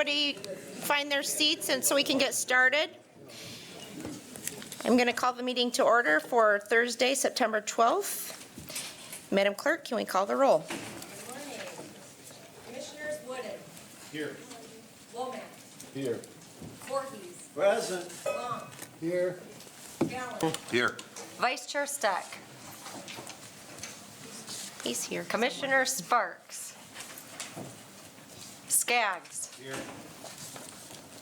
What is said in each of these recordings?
everybody find their seats and so we can get started. I'm going to call the meeting to order for Thursday, September 12th. Madam Clerk, can we call the roll? Good morning. Commissioners Wooden. Here. Womack. Here. Voorhees. Present. Long. Here. Gallen. Here. Vice Chair Steck. He's here. Commissioner Sparks. Skaggs. Here.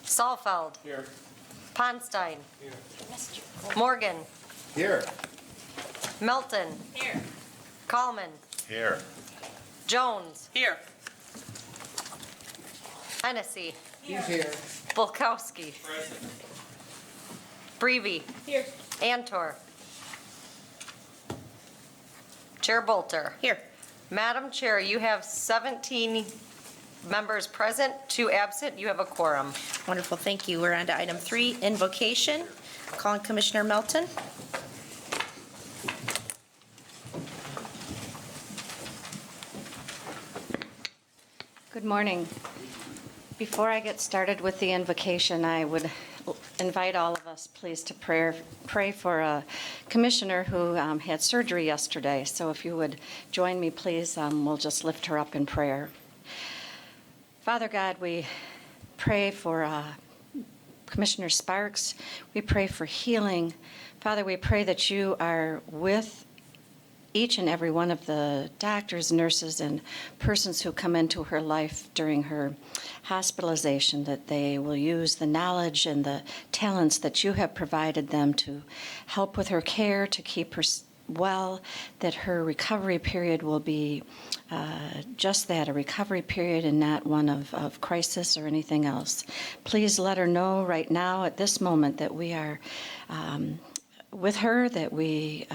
Saalfeld. Here. Ponstein. Here. Morgan. Here. Melton. Here. Kallman. Here. Jones. Here. Hennessy. He's here. Bulkowski. Breeby. Here. Antor. Chair Bolter. Here. Madam Chair, you have 17 members present, 2 absent. You have a quorum. Wonderful, thank you. We're on to item 3, invocation. Calling Commissioner Melton. Good morning. Before I get started with the invocation, I would invite all of us, please, to pray for a commissioner who had surgery yesterday. So if you would join me, please, we'll just lift her up in prayer. Father God, we pray for Commissioner Sparks. We pray for healing. Father, we pray that you are with each and every one of the doctors, nurses, and persons who come into her life during her hospitalization, that they will use the knowledge and the talents that you have provided them to help with her care, to keep her well, that her recovery period will be just that, a recovery period and not one of crisis or anything else. Please let her know right now at this moment that we are with her, that we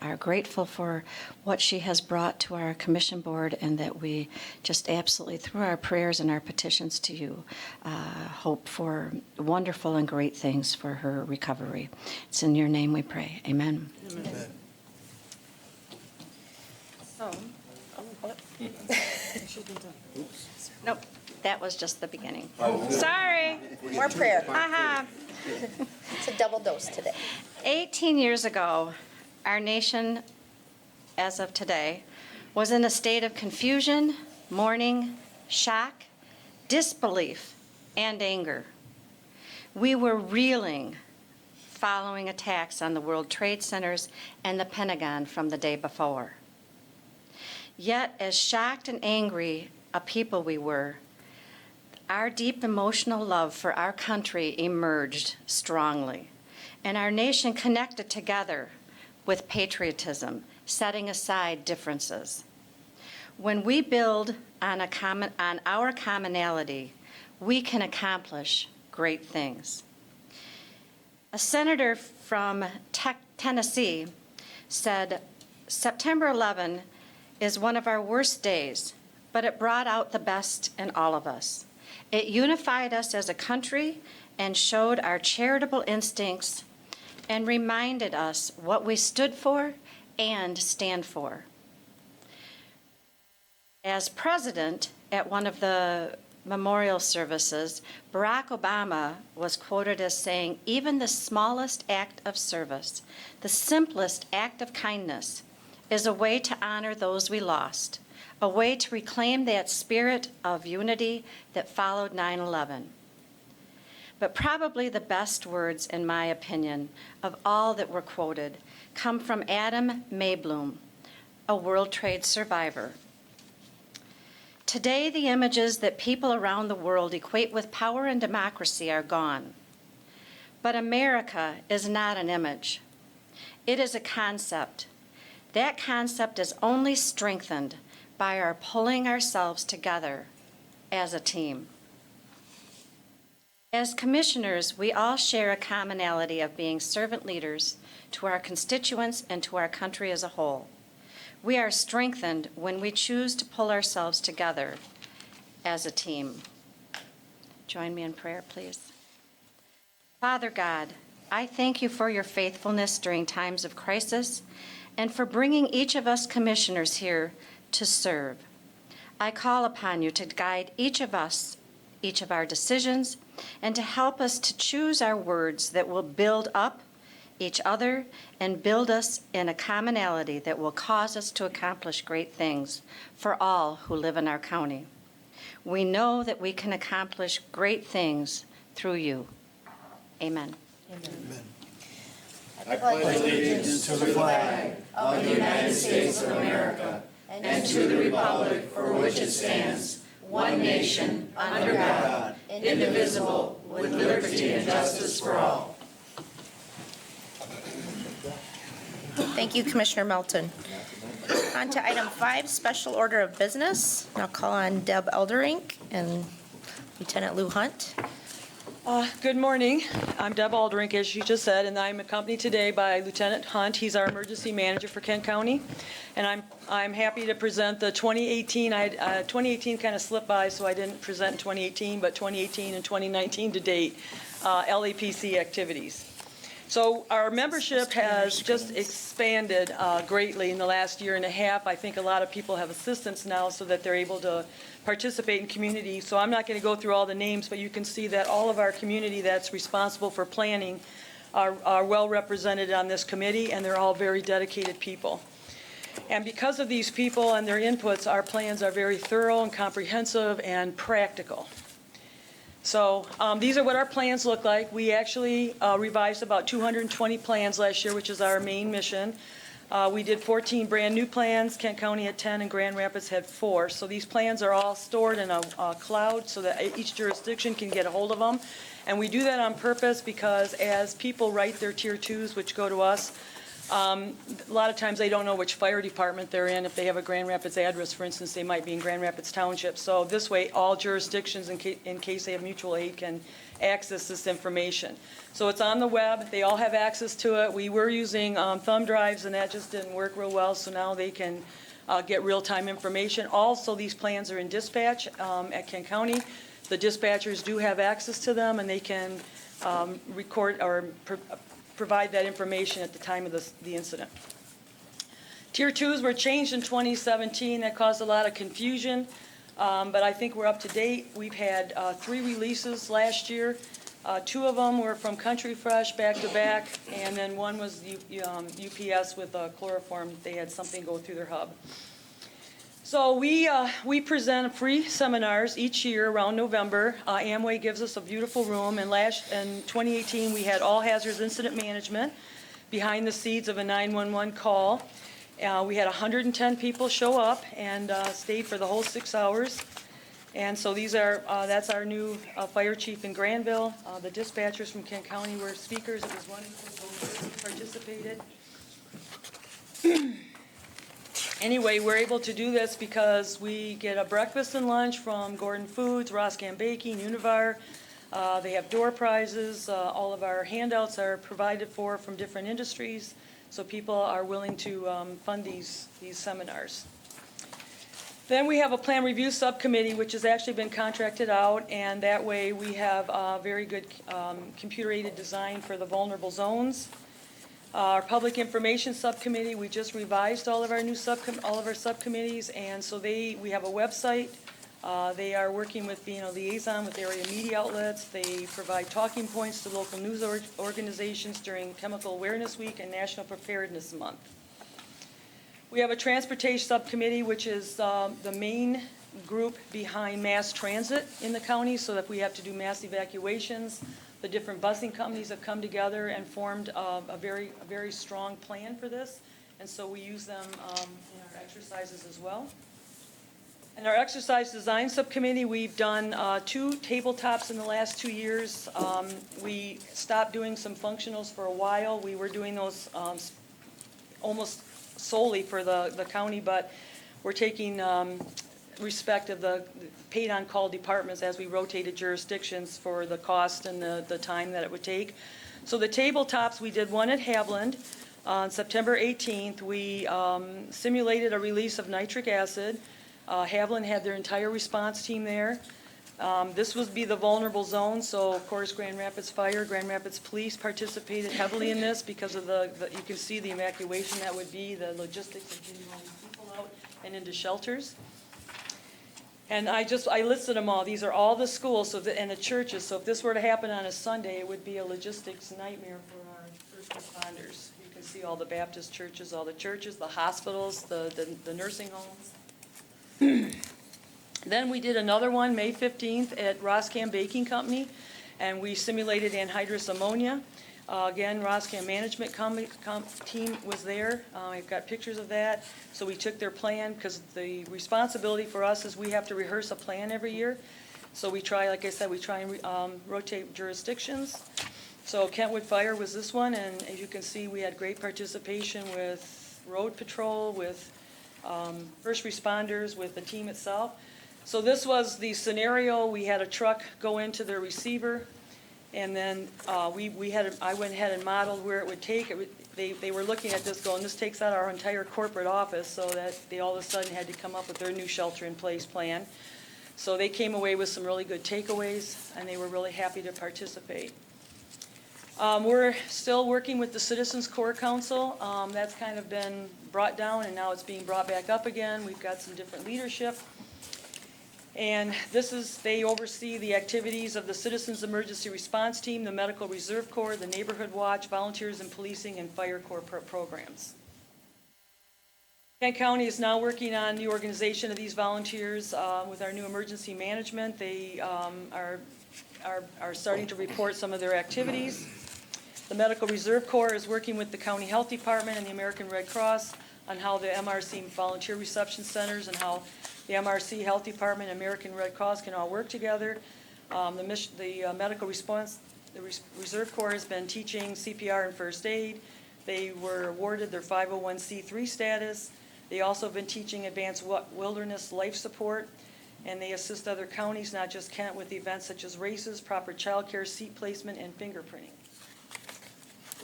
are grateful for what she has brought to our commission board, and that we just absolutely, through our prayers and our petitions to you, hope for wonderful and great things for her recovery. It's in your name we pray. Amen. Amen. So, nope, that was just the beginning. Sorry. More prayer. Haha. It's a double dose today. 18 years ago, our nation, as of today, was in a state of confusion, mourning, shock, disbelief, and anger. We were reeling following attacks on the World Trade Centers and the Pentagon from the day before. Yet, as shocked and angry a people we were, our deep emotional love for our country emerged strongly, and our nation connected together with patriotism, setting aside differences. When we build on our commonality, we can accomplish great things. A senator from Tennessee said, "September 11 is one of our worst days, but it brought out the best in all of us. It unified us as a country and showed our charitable instincts and reminded us what we stood for and stand for." As president, at one of the memorial services, Barack Obama was quoted as saying, "Even the smallest act of service, the simplest act of kindness, is a way to honor those we lost, a way to reclaim that spirit of unity that followed 9/11. But probably the best words, in my opinion, of all that were quoted come from Adam Maybloom, a World Trade survivor. "Today, the images that people around the world equate with power and democracy are gone. But America is not an image. It is a concept. That concept is only strengthened by our pulling ourselves together as a team." As commissioners, we all share a commonality of being servant leaders to our constituents and to our country as a whole. We are strengthened when we choose to pull ourselves together as a team. Join me in prayer, please. Father God, I thank you for your faithfulness during times of crisis and for bringing each of us commissioners here to serve. I call upon you to guide each of us each of our decisions and to help us to choose our words that will build up each other and build us in a commonality that will cause us to accomplish great things for all who live in our county. We know that we can accomplish great things through you. Amen. I pledge allegiance to the flag of the United States of America and to the republic for which it stands, one nation, under God, indivisible, with liberty and justice for all. Thank you, Commissioner Melton. On to item 5, special order of business. I'll call on Deb Elderink and Lieutenant Lou Hunt. Good morning. I'm Deb Aldrink, as you just said, and I'm accompanied today by Lieutenant Hunt. He's our emergency manager for Kent County. And I'm happy to present the 2018. 2018 kind of slipped by, so I didn't present in 2018, but 2018 and 2019 to date, LAPC activities. So our membership has just expanded greatly in the last year and a half. I think a lot of people have assistants now so that they're able to participate in community. So I'm not going to go through all the names, but you can see that all of our community that's responsible for planning are well represented on this committee, and they're all very dedicated people. And because of these people and their inputs, our plans are very thorough and comprehensive and practical. So these are what our plans look like. We actually revised about 220 plans last year, which is our main mission. We did 14 brand-new plans. Kent County had 10 and Grand Rapids had 4. So these plans are all stored in a cloud so that each jurisdiction can get a hold of them. And we do that on purpose because as people write their Tier 2s, which go to us, a lot of times they don't know which fire department they're in. If they have a Grand Rapids address, for instance, they might be in Grand Rapids Township. So this way, all jurisdictions, in case they have mutual aid, can access this information. So it's on the web. They all have access to it. We were using thumb drives, and that just didn't work real well, so now they can get real-time information. Also, these plans are in dispatch at Kent County. The dispatchers do have access to them, and they can record or provide that information at the time of the incident. Tier 2s were changed in 2017. That caused a lot of confusion, but I think we're up to date. We've had 3 releases last year. 2 of them were from Country Fresh back to back, and then one was UPS with chloroform. They had something go through their hub. So we present free seminars each year around November. Amway gives us a beautiful room, and in 2018 we had all hazards incident management behind the scenes of a 911 call. We had 110 people show up and stayed for the whole 6 hours. And so that's our new fire chief in Granville. The dispatchers from Kent County were speakers. It was wonderful who participated. Anyway, we're able to do this because we get a breakfast and lunch from Gordon Foods, Roscan Baking, Univar. They have door prizes. All of our handouts are provided from different industries, so people are willing to fund these seminars. Then we have a plan review subcommittee, which has actually been contracted out, and that way we have a very good computer-aided design for the vulnerable zones. Our public information subcommittee, we just revised all of our subcommittees, and so we have a website. They are working with being a liaison with area media outlets. They provide talking points to local news organizations during Chemical Awareness Week and National Preparedness Month. We have a transportation subcommittee, which is the main group behind mass transit in the county, so that if we have to do mass evacuations, the different busing companies have come together and formed a very strong plan for this, and so we use them in our exercises as well. In our exercise design subcommittee, we've done 2 tabletops in the last 2 years. We stopped doing some functionals for a while. We were doing those almost solely for the county, but we're taking respect of the paid on-call departments as we rotated jurisdictions for the cost and the time that it would take. So the tabletops, we did one at Haviland on September 18th. We simulated a release of nitric acid. Haviland had their entire response team there. This would be the vulnerable zone, so of course Grand Rapids Fire, Grand Rapids Police participated heavily in this because of you can see the evacuation that would be, the logistics of getting all these people out and into shelters. And I listed them all. These are all the schools and the churches. So if this were to happen on a Sunday, it would be a logistics nightmare for our first responders. You can see all the Baptist churches, all the churches, the hospitals, the nursing homes. Then we did another one, May 15th, at Roscam Baking Company, and we simulated anhydrous ammonia. Again, Roscam management team was there. I've got pictures of that. So we took their plan, because the responsibility for us is we have to rehearse a plan every year. So we try, like I said, we try and rotate jurisdictions. So Kentwood Fire was this one, and as you can see, we had great participation with road patrol, with first responders, with the team itself. So this was the scenario. We had a truck go into the receiver, and then I went ahead and modeled where it would take. They were looking at this going, this takes out our entire corporate office, so that they all of a sudden had to come up with their new shelter-in-place plan. So they came away with some really good takeaways, and they were really happy to participate. We're still working with the Citizens Core Council. That's kind of been brought down, and now it's being brought back up again. We've got some different leadership. And they oversee the activities of the Citizens Emergency Response Team, the Medical Reserve Corps, the Neighborhood Watch, Volunteers in Policing, and Fire Corps programs. Kent County is now working on the organization of these volunteers with our new emergency management. They are starting to report some of their activities. The Medical Reserve Corps is working with the County Health Department and the American Red Cross on how the MRC volunteer reception centers and how the MRC Health Department and American Red Cross can all work together. The Medical Response, the Reserve Corps has been teaching CPR and first aid. They were awarded their 501c3 status. They also have been teaching advanced wilderness life support, and they assist other counties, not just Kent, with events such as races, proper child care, seat placement, and fingerprinting.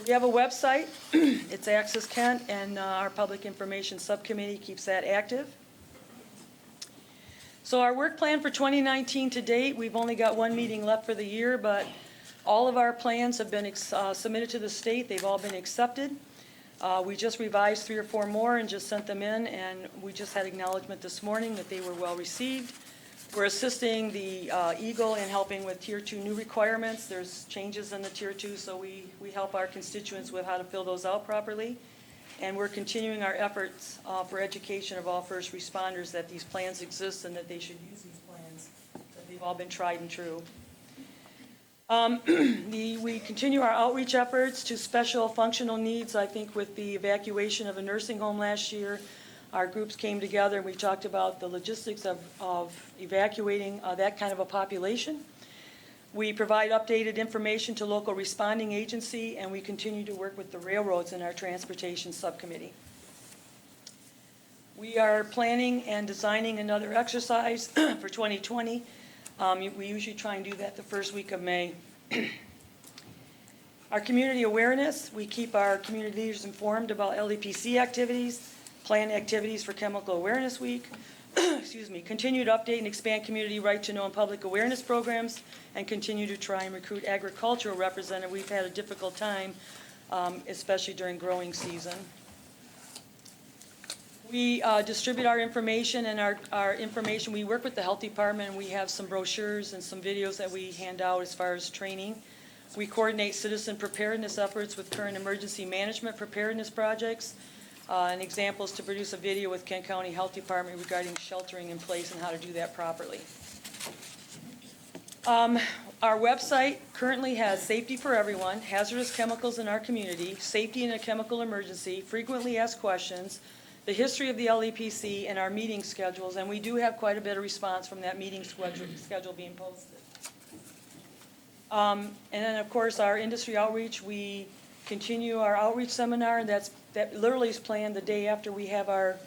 We have a website. It's Access Kent, and our Public Information Subcommittee keeps that active. So our work plan for 2019 to date, we've only got one meeting left for the year, but all of our plans have been submitted to the state. They've all been accepted. We just revised 3 or 4 more and just sent them in, and we just had acknowledgement this morning that they were well received. We're assisting the Eagle in helping with Tier 2 new requirements. There's changes in the Tier 2, so we help our constituents with how to fill those out properly. And we're continuing our efforts for education of all first responders that these plans exist and that they should use these plans, that they've all been tried and true. We continue our outreach efforts to special functional needs. I think with the evacuation of a nursing home last year, our groups came together and we talked about the logistics of evacuating that kind of a population. We provide updated information to local responding agency, and we continue to work with the railroads in our transportation subcommittee. We are planning and designing another exercise for 2020. We usually try and do that the first week of May. Our community awareness, we keep our community leaders informed about LEPC activities, plan activities for Chemical Awareness Week, excuse me, continue to update and expand community right to know and public awareness programs, and continue to try and recruit agricultural representatives. We've had a difficult time, especially during growing season. We distribute our information, and our information, we work with the health department, and we have some brochures and some videos that we hand out as far as training. We coordinate citizen preparedness efforts with current emergency management preparedness projects. An example is to produce a video with Kent County Health Department regarding sheltering in place and how to do that properly. Our website currently has safety for everyone, hazardous chemicals in our community, safety in a chemical emergency, frequently asked questions, the history of the LEPC, and our meeting schedules, and we do have quite a bit of response from that meeting schedule being posted. And then, of course, our industry outreach, we continue our outreach seminar, and that literally is planned the day after we have our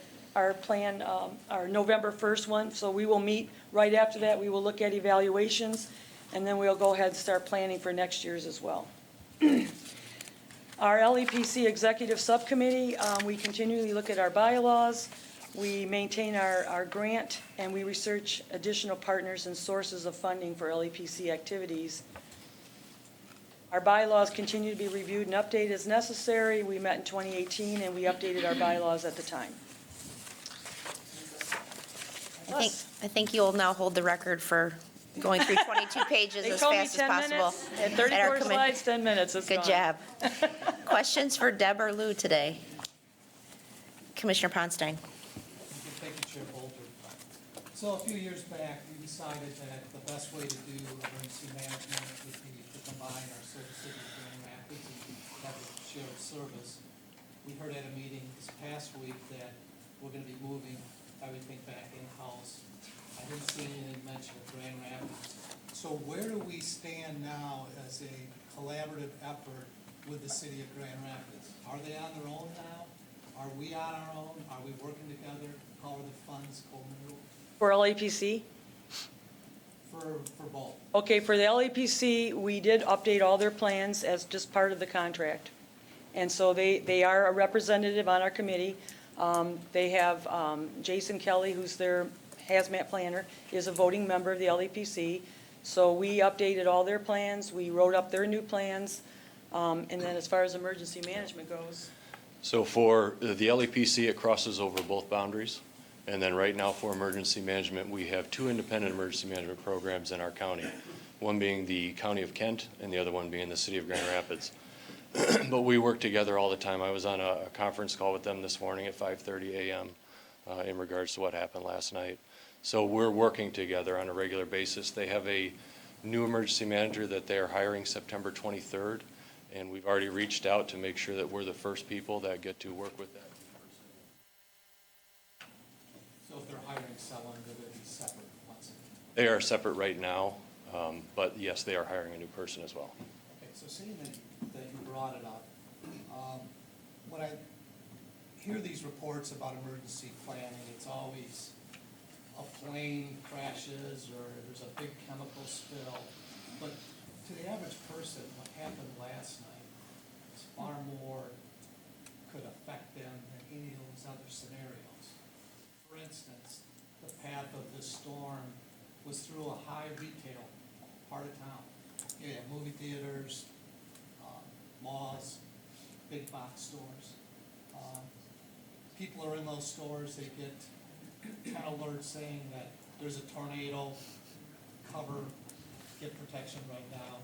plan, our November 1st one. So we will meet right after that. We will look at evaluations, and then we'll go ahead and start planning for next year's as well. Our LEPC Executive Subcommittee, we continually look at our bylaws. We maintain our grant, and we research additional partners and sources of funding for LEPC activities. Our bylaws continue to be reviewed and updated as necessary. We met in 2018, and we updated our bylaws at the time. I think you'll now hold the record for going through 22 pages They as told me fast as 10 possible. minutes, and At our 34 slides, 10 minutes, it's Good gone. job. Questions for Deb or Lou today? Commissioner Ponstein. Thank you, Chair Bolter. So a few years back, we decided that the best way to do emergency management would be to combine our service city of Grand Rapids and have a shared service. We heard at a meeting this past week that we're gonna be moving everything back in-house. I didn't see any mention of Grand Rapids. So where do we stand now as a collaborative effort with the city of Grand Rapids? Are they on their own now? Are we on our own? Are we working together? How are the funds commingled? For LAPC? For both? Okay, for the LAPC, we did update all their plans as just part of the contract. And so they are a representative on our committee. They have Jason Kelly, who's their hazmat planner, is a voting member of the LAPC. So we updated all their plans, we wrote up their new plans. And then as far as emergency management goes, So for the LEPC, it crosses over both boundaries. And then right now for emergency management, we have two independent emergency management programs in our county. One being the County of Kent and the other one being the City of Grand Rapids. But we work together all the time. I was on a conference call with them this morning at 5:30 a.m. In regards to what happened last night. So we're working together on a regular basis. They have a new emergency manager that they are hiring September 23rd. And we've already reached out to make sure that we're the first people that get to work with that person. So if they're hiring someone, they're going to be separate once again? They are separate right now, but yes, they are hiring a new person as well. Okay, so seeing that you brought it up, when I hear these reports about emergency planning, it's always a plane crashes or there's a big chemical spill. But to the average person, what happened last night is far more could affect them than any of those other scenarios. For instance, the path of the storm was through a high retail part of town. You had movie theaters, malls, big box stores. People are in those stores, they get 10 alerts saying that there's a tornado, cover, get protection right now.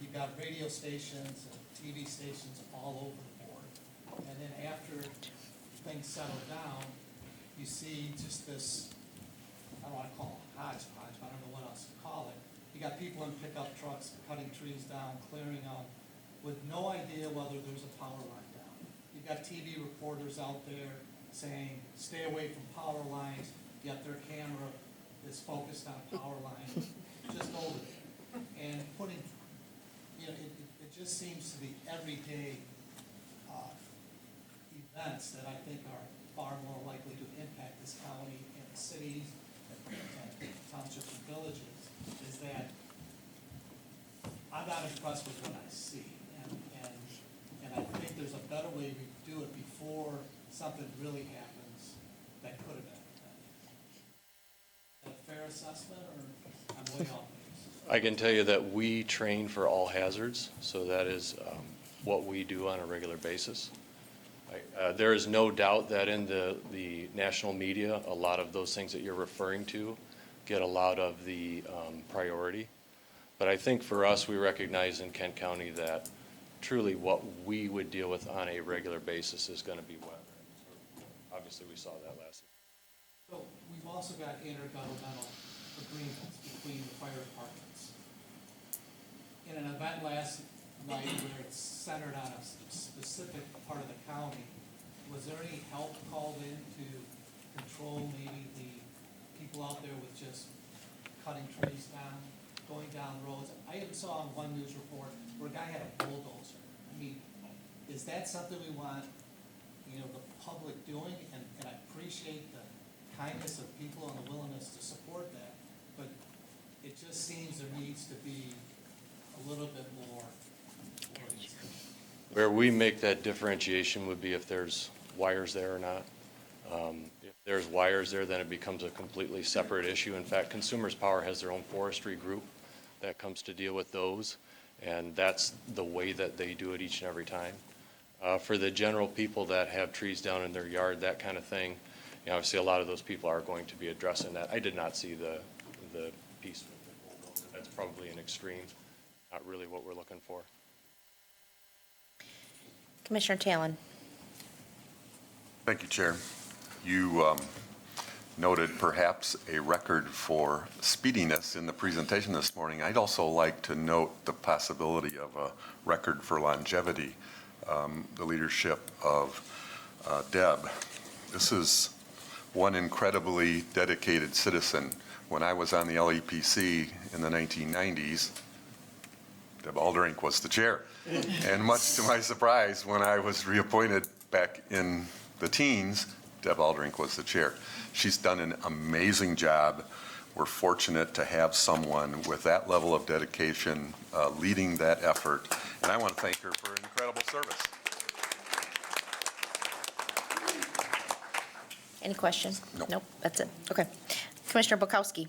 You've got radio stations and TV stations all over the board. And then after things settle down, you see just this, I don't want to call it hodgepodge, but I don't know what else to call it. You got people in pickup trucks cutting trees down, clearing out, with no idea whether there's a power line down. You've got TV reporters out there saying, stay away from power lines, yet their camera is focused on power lines just over there. And putting, it just seems to be everyday events that I think are far more likely to impact this county and the cities and townships and villages, is that I'm not impressed with what I see. And I think there's a better way to do it before something really happens that could have been prevented. Is that a fair assessment, or I'm way off base? I can tell you that we train for all hazards, so that is what we do on a regular basis. There is no doubt that in the national media, a lot of those things that you're referring to get a lot of the priority. But I think for us, we recognize in Kent County that truly what we would deal with on a regular basis is going to be weather. Obviously, we saw that last week. So we've also got intergovernmental agreements between the fire departments. In an event last night where it's centered on a specific part of the county, was there any help called in to control maybe the people out there with just cutting trees down, going down roads? I even saw on one news report where a guy had a bulldozer. I mean, is that something we want, the public doing? And I appreciate the kindness of people and the willingness to support that, but it just seems there needs to be a little bit more. Where we make that differentiation would be if there's wires there or not. If there's wires there, then it becomes a completely separate issue. In fact, Consumers Power has their own forestry group that comes to deal with those, and that's the way that they do it each and every time. For the general people that have trees down in their yard, that kind of thing, obviously a lot of those people are going to be addressing that. I did not see the piece. That's probably an extreme, not really what we're looking for. Commissioner Talon. Thank you, Chair. You noted perhaps a record for speediness in the presentation this morning. I'd also like to note the possibility of a record for longevity, the leadership of Deb. This is one incredibly dedicated citizen. When I was on the LEPC in the 1990s, Deb Alderink was the chair. And much to my surprise, when I was reappointed back in the teens, Deb Alderink was the chair. She's done an amazing job. We're fortunate to have someone with that level of dedication leading that effort. And I want to thank her for incredible service. Any questions? Nope. Nope, that's it. Okay. Commissioner Bukowski.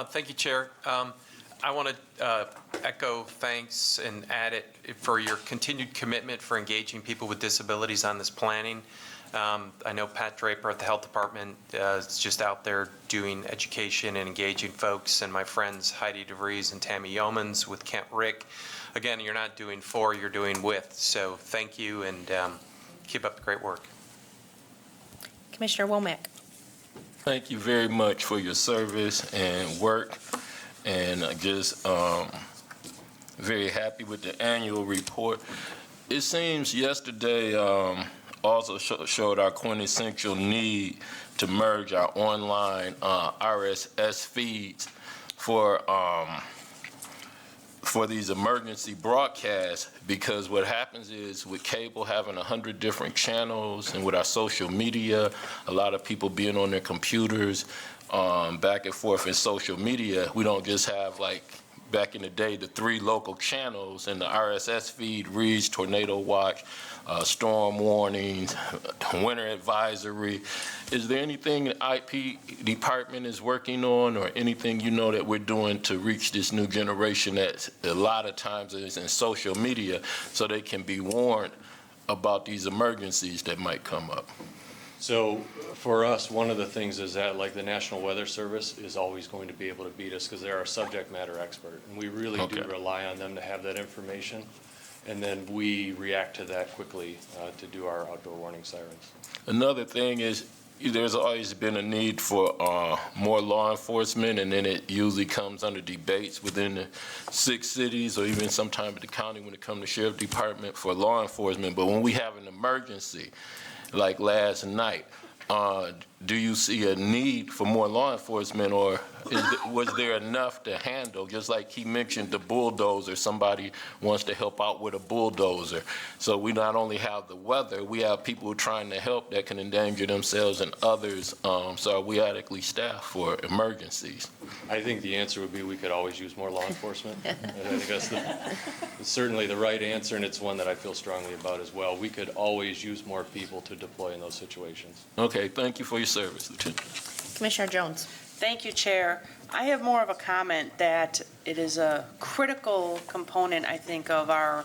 Thank you, Chair. I want to echo thanks and add it for your continued commitment for engaging people with disabilities on this planning. I know Pat Draper at the Health Department is just out there doing education and engaging folks, and my friends Heidi DeVries and Tammy Yeomans with Kent Rick. Again, you're not doing for, you're doing with. So thank you, and keep up the great work. Commissioner Womack. Thank you very much for your service and work, and just very happy with the annual report. It seems yesterday also showed our quintessential need to merge our online RSS feeds for these emergency broadcasts, because what happens is with cable having 100 different channels and with our social media, a lot of people being on their computers back and forth in social media, we don't just have, like back in the day, the 3 local channels and the RSS feed reads tornado watch, storm warnings, winter advisory. Is there anything the IP department is working on, or anything you know that we're doing to reach this new generation that a lot of times is in social media, so they can be warned about these emergencies that might come up? So for us, one of the things is that, like, the National Weather Service is always going to be able to beat us because they're our subject matter expert. And we really do rely on them to have that information. And then we react to that quickly to do our outdoor warning sirens. Another thing is, there's always been a need for more law enforcement, and then it usually comes under debates within the 6 cities or even sometimes the county when it comes to sheriff department for law enforcement. But when we have an emergency, like last night, do you see a need for more law enforcement, or was there enough to handle? Just like he mentioned the bulldozer, somebody wants to help out with a bulldozer. So we not only have the weather, we have people who are trying to help that can endanger themselves and others. So are we adequately staffed for emergencies? I think the answer would be we could always use more law enforcement. And I think that's certainly the right answer, and it's one that I feel strongly about as well. We could always use more people to deploy in those situations. Okay, thank you for your service, Lieutenant. Commissioner Jones. Thank you, Chair. I have more of a comment that it is a critical component, I think, of our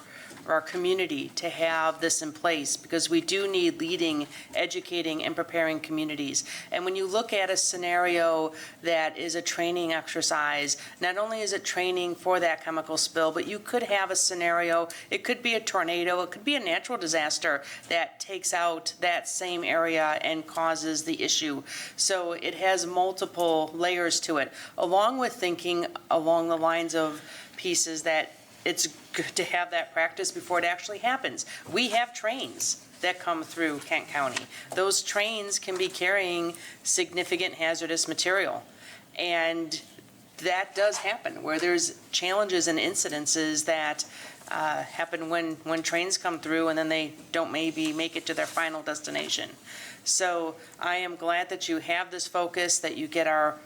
community to have this in place, because we do need leading, educating, and preparing communities. And when you look at a scenario that is a training exercise, not only is it training for that chemical spill, but you could have a scenario, it could be a tornado, it could be a natural disaster that takes out that same area and causes the issue. So it has multiple layers to it, along with thinking along the lines of pieces that it's good to have that practice before it actually happens. We have trains that come through Kent County. Those trains can be carrying significant hazardous material. And that does happen, where there's challenges and incidences that happen when trains come through and then they don't maybe make it to their final destination. So I am glad that you have this focus, that you get our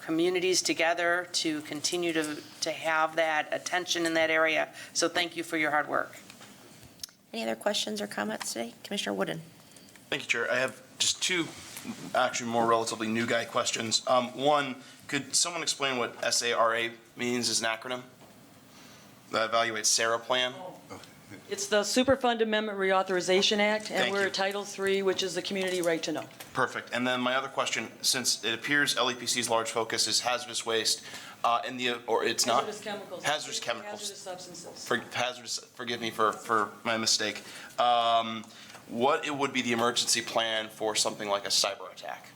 communities together to continue to have that attention in that area. So thank you for your hard work. Any other questions or comments today? Commissioner Wooden. Thank you, Chair. I have just 2, actually more relatively new guy questions. One, could someone explain what SARA means as an acronym? That evaluates SARA plan? It's the Superfund Amendment Reauthorization Act, and Thank we're you. at Title III, which is the community right to know. Perfect. And then my other question, since it appears LEPC's large focus is hazardous waste, or it's not? Hazardous chemicals. Hazardous chemicals. Hazardous substances. Forgive me for my mistake. What it would be the emergency plan for something like a cyber attack?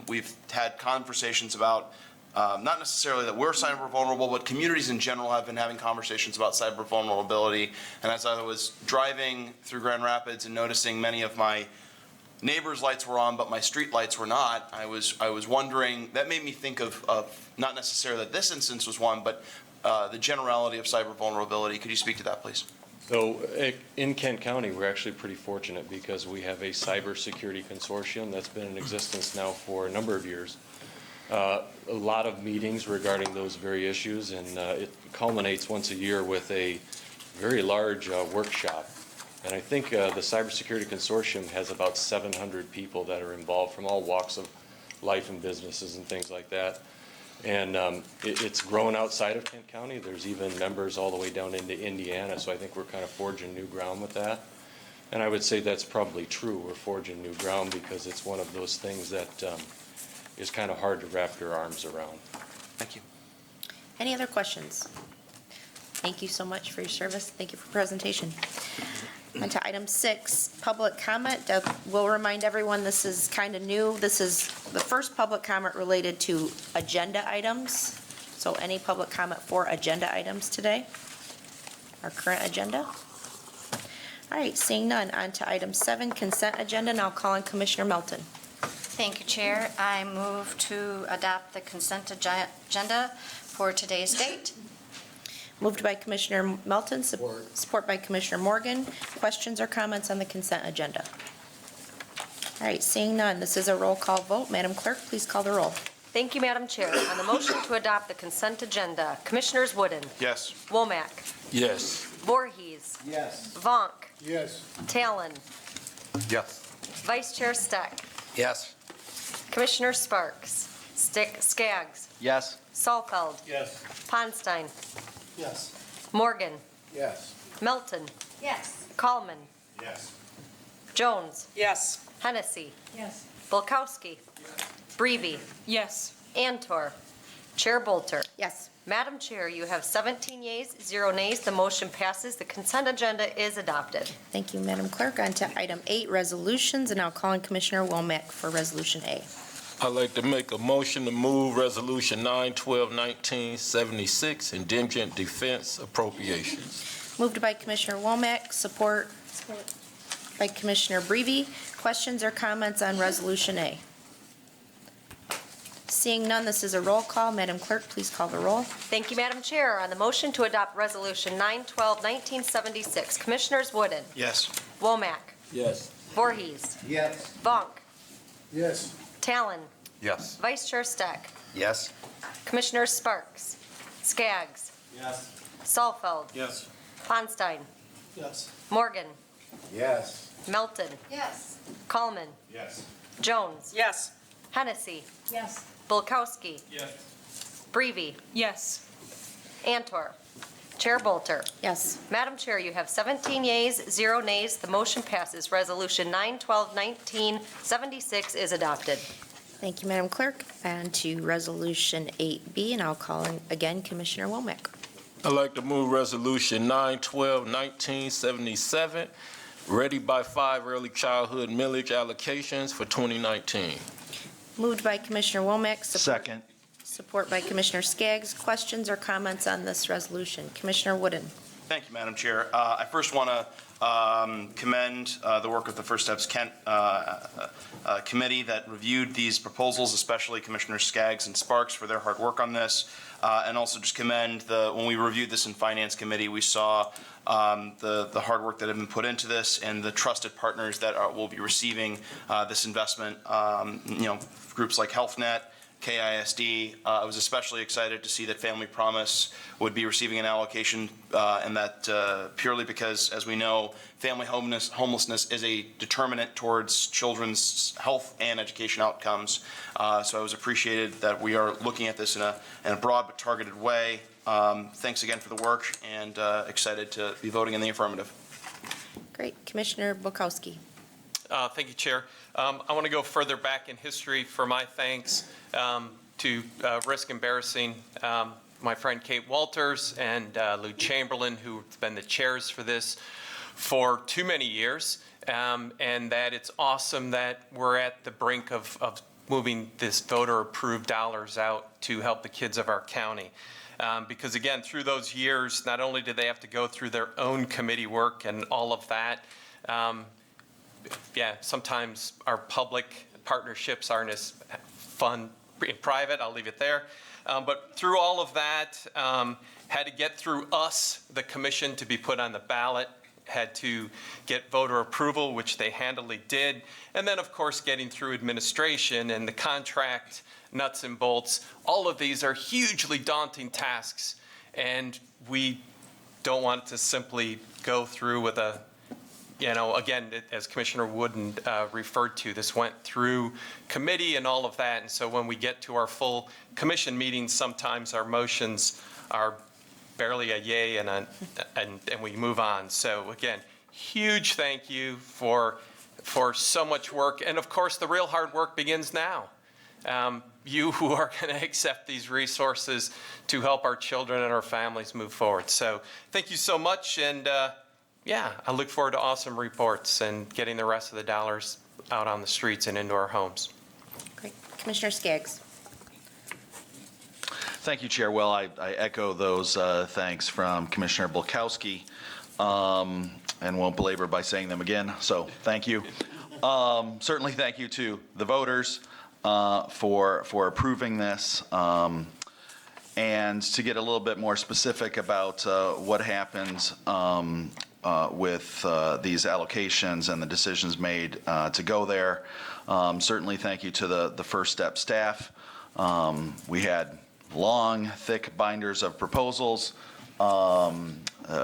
We've had conversations about, not necessarily that we're cyber vulnerable, but communities in general have been having conversations about cyber vulnerability. And as I was driving through Grand Rapids and noticing many of my neighbors' lights were on, but my street lights were not, I was wondering, that made me think of not necessarily that this instance was one, but the generality of cyber vulnerability. Could you speak to that, please? So in Kent County, we're actually pretty fortunate because we have a cybersecurity consortium that's been in existence now for a number of years. A lot of meetings regarding those very issues, and it culminates once a year with a very large workshop. And I think the Cybersecurity Consortium has about 700 people that are involved from all walks of life and businesses and things like that. And it's grown outside of Kent County. There's even members all the way down into Indiana, so I think we're kind of forging new ground with that. And I would say that's probably true. We're forging new ground because it's one of those things that is kind of hard to wrap your arms around. Thank you. Any other questions? Thank you so much for your service. Thank you for presentation. On to item 6, public comment. We'll remind everyone this is kind of new. This is the first public comment related to agenda items. So any public comment for agenda items today? Our current agenda? All right, seeing none, on to item 7, consent agenda, and I'll call on Commissioner Melton. Thank you, Chair. I move to adopt the consent agenda for today's date. Moved by Commissioner Melton, support by Commissioner Morgan. Questions or comments on the consent agenda? All right, seeing none, this is a roll call vote. Madam Clerk, please call the roll. Thank you, Madam Chair. On the motion to adopt the consent agenda, Commissioners Wooden, Yes. Womack, Yes. Voorhees, Yes. Vonk, Yes. Talon, Yes. Vice Chair Steck, Yes. Commissioner Sparks, Skaggs, Yes. Salfeld, Yes. Ponstein, Yes. Morgan, Yes. Melton, Yes. Coleman, Yes. Jones, Yes. Hennessy, Yes. Bulkowski, Breeby, Yes. Antor, Chair Bolter. Yes. Madam Chair, you have 17 yeas, 0 nays. The motion passes. The consent agenda is adopted. Thank you, Madam Clerk. On to item 8, resolutions, and I'll call on Commissioner Womack for Resolution A. I'd like to make a motion to move Resolution 9/12/1976, indigent defense appropriations. Moved by Commissioner Womack, support by Commissioner Breeby. Questions or comments on Resolution A? Seeing none, this is a roll call. Madam Clerk, please call the roll. Thank you, Madam Chair. On the motion to adopt Resolution 9/12/1976, Commissioners Wooden, Yes. Womack, Yes. Voorhees, Yes. Vonk, Yes. Talon, Yes. Vice Chair Steck, Yes. Commissioners Sparks, Skaggs, Yes. Salfeld, Yes. Ponstein, Yes. Morgan, Yes. Melton, Yes. Coleman, Yes. Jones, Yes. Hennessy, Yes. Bulkowski, Yes. Breeby, Yes. Antor, Chair Bolter. Yes. Madam Chair, you have 17 yeas, 0 nays. The motion passes. Resolution 9/12/1976 is adopted. Thank you, Madam Clerk. On to Resolution 8B, and I'll call in again Commissioner Womack. I'd like to move Resolution 9/12/1977, Ready by 5 early childhood millage allocations for 2019. Moved by Commissioner Womack. Second. Support by Commissioner Skaggs. Questions or comments on this resolution? Commissioner Wooden. Thank you, Madam Chair. I first want to commend the work of the First Steps Kent committee that reviewed these proposals, especially Commissioners Skaggs and Sparks for their hard work on this, and also just commend when we reviewed this in Finance Committee, we saw the hard work that had been put into this and the trusted partners that will be receiving this investment, groups like HealthNet, KISD. I was especially excited to see that Family Promise would be receiving an allocation, and that purely because, as we know, family homelessness is a determinant towards children's health and education outcomes. So I was appreciated that we are looking at this in a broad but targeted way. Thanks again for the work, and excited to be voting in the affirmative. Great. Commissioner Bukowski. Thank you, Chair. I want to go further back in history for my thanks to risk embarrassing my friend Kate Walters and Lou Chamberlain, who've been the chairs for this for too many years, and that it's awesome that we're at the brink of moving this voter-approved dollars out to help the kids of our county. Because again, through those years, not only did they have to go through their own committee work and all of that, sometimes our public partnerships aren't as fun in private, I'll leave it there. But through all of that, had to get through us, the commission, to be put on the ballot, had to get voter approval, which they handily did, and then, of course, getting through administration and the contract nuts and bolts. All of these are hugely daunting tasks, and we don't want to simply go through with a, again, as Commissioner Wooden referred to, this went through committee and all of that, and so when we get to our full commission meetings, sometimes our motions are barely a yay and we move on. So again, huge thank you for so much work, and of course the real hard work begins now. You who are going to accept these resources to help our children and our families move forward. So thank you so much, and I look forward to awesome reports and getting the rest of the dollars out on the streets and into our homes. Great. Commissioner Skaggs. Thank you, Chair. Well, I echo those thanks from Commissioner Bulkowski, and won't belabor by saying them again, so thank you. Certainly thank you to the voters for approving this. And to get a little bit more specific about what happened with these allocations and the decisions made to go there, certainly thank you to the First Step staff. We had long, thick binders of proposals,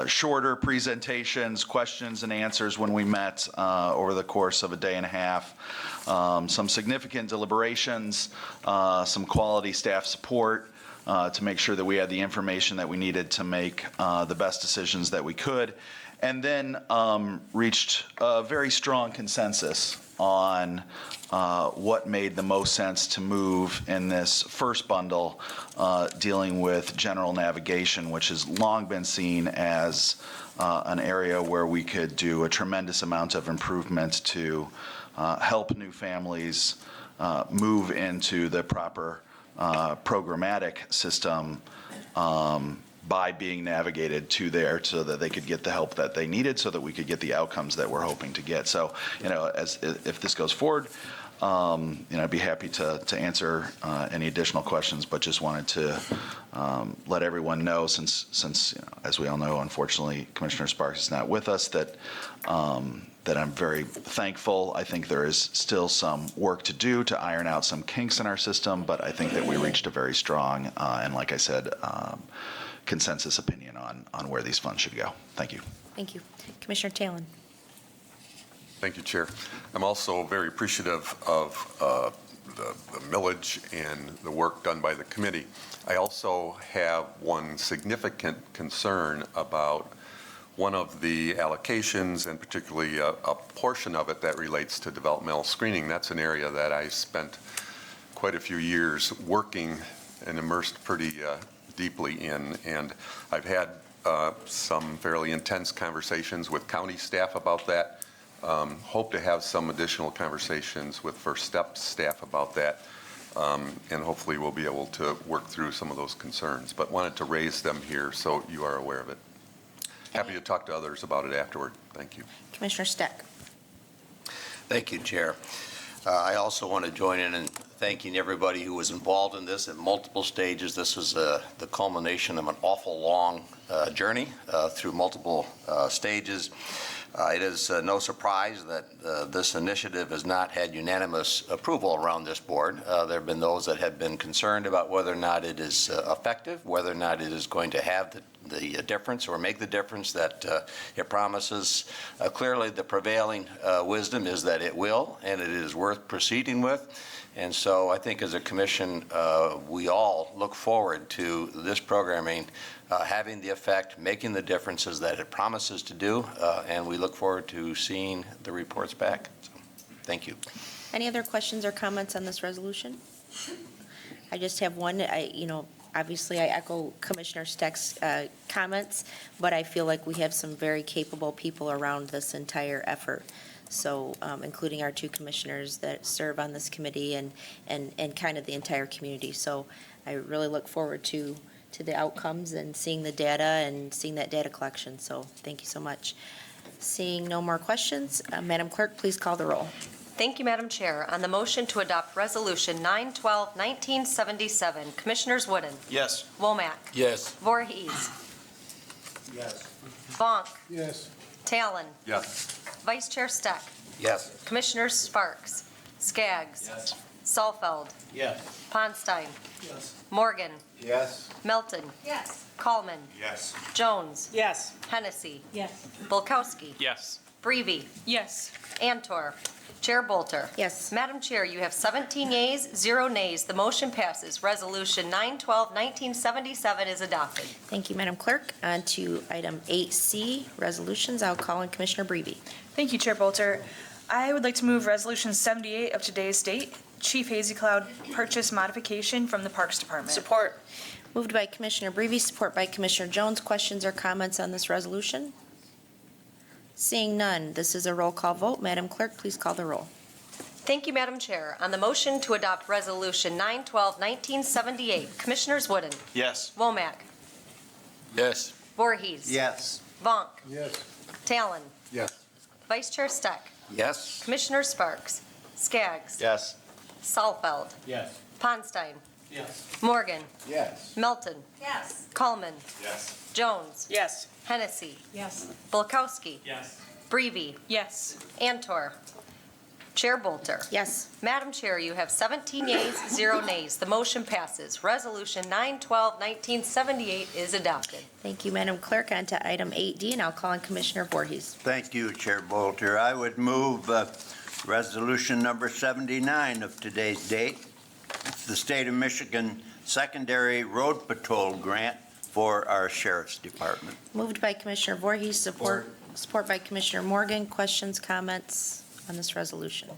shorter presentations, questions and answers when we met over the course of a day and a half, some significant deliberations, some quality staff support to make sure that we had the information that we needed to make the best decisions that we could, and then reached a very strong consensus on what made the most sense to move in this first bundle, dealing with general navigation, which has long been seen as an area where we could do a tremendous amount of improvement to help new families move into the proper programmatic system by being navigated to there so that they could get the help that they needed so that we could get the outcomes that we're hoping to get. So, if this goes forward, I'd be happy to answer any additional questions, but just wanted to let everyone know, since as we all know, unfortunately, Commissioner Sparks is not with us, that I'm very thankful. I think there is still some work to do to iron out some kinks in our system, but I think that we reached a very strong and, like I said, consensus opinion on where these funds should go. Thank you. Thank you. Commissioner Talon. Thank you, Chair. I'm also very appreciative of the millage and the work done by the committee. I also have one significant concern about one of the allocations, and particularly a portion of it that relates to developmental screening. That's an area that I spent quite a few years working and immersed pretty deeply in, and I've had some fairly intense conversations with county staff about that. Hope to have some additional conversations with First Step staff about that, and hopefully we'll be able to work through some of those concerns, but wanted to raise them here so you are aware of it. Happy to talk to others about it afterward. Thank you. Commissioner Steck. Thank you, Chair. I also want to join in thanking everybody who was involved in this at multiple stages. This was the culmination of an awful long journey through multiple stages. It is no surprise that this initiative has not had unanimous approval around this board. There have been those that have been concerned about whether or not it is effective, whether or not it is going to have the difference or make the difference that it promises. Clearly, the prevailing wisdom is that it will, and it is worth proceeding with. And so I think as a commission, we all look forward to this programming having the effect, making the differences that it promises to do, and we look forward to seeing the reports back. So, thank you. Any other questions or comments on this resolution? I just have one. Obviously I echo Commissioner Steck's comments, but I feel like we have some very capable people around this entire effort. So, including our two commissioners that serve on this committee and kind of the entire community. So I really look forward to the outcomes and seeing the data and seeing that data collection. So thank you so much. Seeing no more questions, Madam Clerk, please call the roll. Thank you, Madam Chair. On the motion to adopt Resolution 912-1977, Commissioners Wooden, Yes. Womack, Yes. Voorhees, Yes. Vonk, Yes. Talon, Yes. Vice Chair Steck, Yes. Commissioners Sparks, Skaggs, Yes. Salfeld, Yes. Ponstein, Yes. Morgan, Yes. Melton, Yes. Coleman, Yes. Jones, Yes. Hennessy, Yes. Bulkowski, Yes. Breeby, Yes. Antor, Chair Bolter. Yes. Madam Chair, you have 17 yeas, 0 nays. The motion passes. Resolution 912-1977 is adopted. Thank you, Madam Clerk. On to item 8C, resolutions. I'll call on Commissioner Breeby. Thank you, Chair Bolter. I would like to move Resolution 78 of today's date, Chief Hazy Cloud purchase modification from the Parks Department. Support. Moved by Commissioner Breeby, support by Commissioner Jones. Questions or comments on this resolution? Seeing none, this is a roll call vote. Madam Clerk, please call the roll. Thank you, Madam Chair. On the motion to adopt Resolution 912-1978, Commissioners Wooden, Yes. Womack, Yes. Voorhees. Yes. Vonk, Yes. Talon, Yes. Vice Chair Steck, Yes. Commissioners Sparks, Skaggs, Yes. Salfeld, Yes. Ponstein, Yes. Morgan, Yes. Melton, Yes. Coleman, Yes. Jones, Yes. Hennessy, Yes. Bulkowski, Yes. Breeby, Yes. Antor, Chair Bolter. Yes. Madam Chair, you have 17 yeas, 0 nays. The motion passes. Resolution 912-1978 is adopted. Thank you, Madam Clerk. On to item 8D, and I'll call on Commissioner Voorhees. Thank you, Chair Bolter. I would move resolution number 79 of today's date. It's the State of Michigan Secondary Road Patrol Grant for our Sheriff's Department. Moved by Commissioner Voorhees, support by Commissioner Morgan. Questions, comments on this resolution?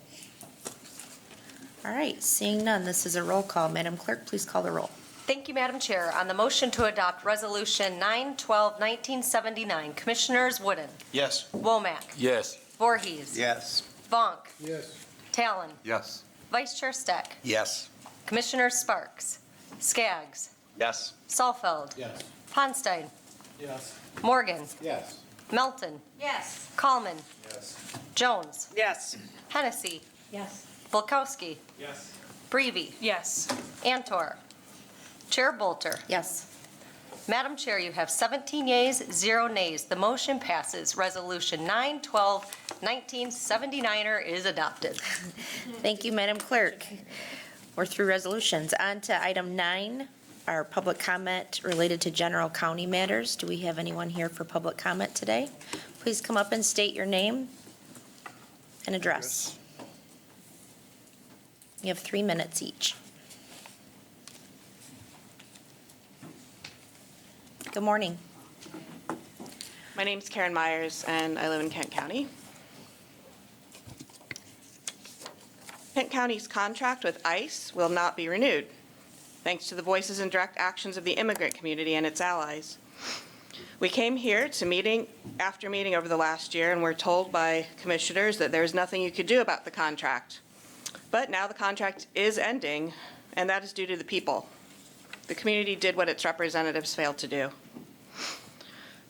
All right, seeing none, this is a roll call. Madam Clerk, please call the roll. Thank you, Madam Chair. On the motion to adopt Resolution 912-1979, Commissioners Wooden, Yes. Womack, Yes. Voorhees, Yes. Vonk, Yes. Talon, Yes. Vice Chair Steck, Yes. Commissioners Sparks, Skaggs, Yes. Salfeld, Yes. Ponstein, Yes. Morgan, Yes. Melton, Yes. Coleman, Yes. Jones, Yes. Hennessy, Yes. Bulkowski, Yes. Breeby, Yes. Antor, Chair Bolter. Yes. Madam Chair, you have 17 yeas, 0 nays. The motion passes. Resolution 912-1979 is adopted. Thank you, Madam Clerk. We're through resolutions. On to item 9, our public comment related to general county matters. Do we have anyone here for public comment today? Please come up and state your name and address. You have 3 minutes each. Good morning. My name's Karen Myers, and I live in Kent County. Kent County's contract with ICE will not be renewed, thanks to the voices and direct actions of the immigrant community and its allies. We came here to meeting after meeting over the last year, and were told by commissioners that there's nothing you could do about the contract. But now the contract is ending, and that is due to the people. The community did what its representatives failed to do.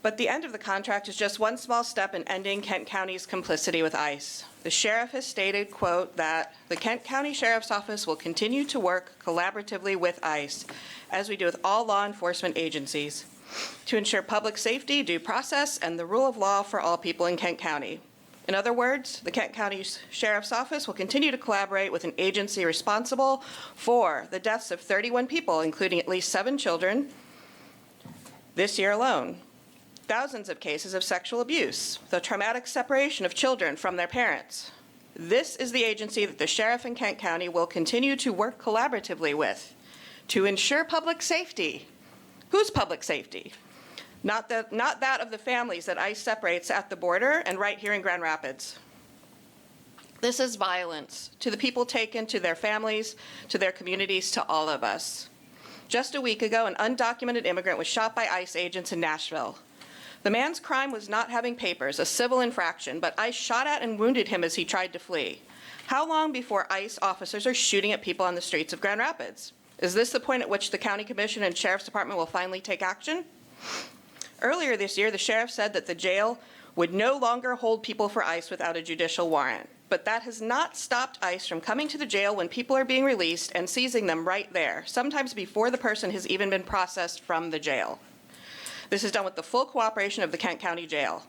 But the end of the contract is just one small step in ending Kent County's complicity with ICE. The sheriff has stated, quote, that the Kent County Sheriff's Office will continue to work collaboratively with ICE, as we do with all law enforcement agencies, to ensure public safety, due process, and the rule of law for all people in Kent County. In other words, the Kent County Sheriff's Office will continue to collaborate with an agency responsible for the deaths of 31 people, including at least 7 children, this year alone. Thousands of cases of sexual abuse, the traumatic separation of children from their parents, This is the agency that the sheriff in Kent County will continue to work collaboratively with to ensure public safety. Whose public safety? Not that of the families that ICE separates at the border and right here in Grand Rapids. This is violence to the people taken, to their families, to their communities, to all of us. Just a week ago, an undocumented immigrant was shot by ICE agents in Nashville. The man's crime was not having papers, a civil infraction, but ICE shot at and wounded him as he tried to flee. How long before ICE officers are shooting at people on the streets of Grand Rapids? Is this the point at which the County Commission and Sheriff's Department will finally take action? Earlier this year, the sheriff said that the jail would no longer hold people for ICE without a judicial warrant. But that has not stopped ICE from coming to the jail when people are being released and seizing them right there, sometimes before the person has even been processed from the jail. This is done with the full cooperation of the Kent County Jail.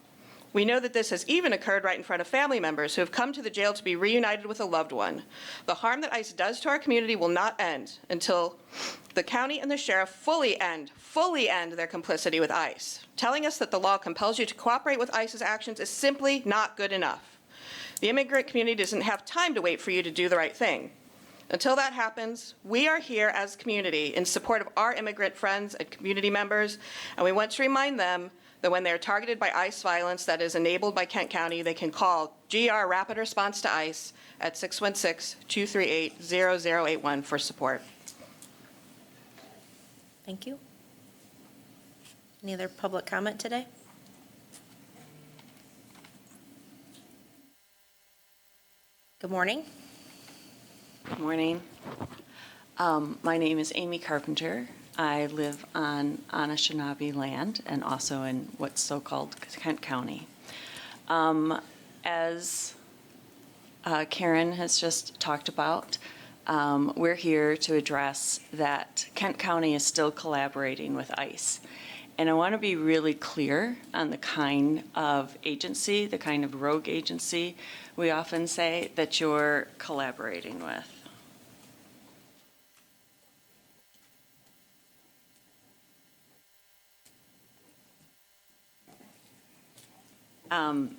We know that this has even occurred right in front of family members who have come to the jail to be reunited with a loved one. The harm that ICE does to our community will not end until the county and the sheriff fully end their complicity with ICE. Telling us that the law compels you to cooperate with ICE's actions is simply not good enough. The immigrant community doesn't have time to wait for you to do the right thing. Until that happens, we are here as a community in support of our immigrant friends and community members, and we want to remind them that when they are targeted by ICE violence that is enabled by Kent County, they can call GR Rapid Response to ICE at 616-238-0081 for support. Thank you. Any other public comment today? Good morning. Good morning. My name is Amy Carpenter. I live on Anishinaabe land and also in what's so-called Kent County. As Karen has just talked about, we're here to address that Kent County is still collaborating with ICE. And I want to be really clear on the kind of agency, the kind of rogue agency we often say that you're collaborating with.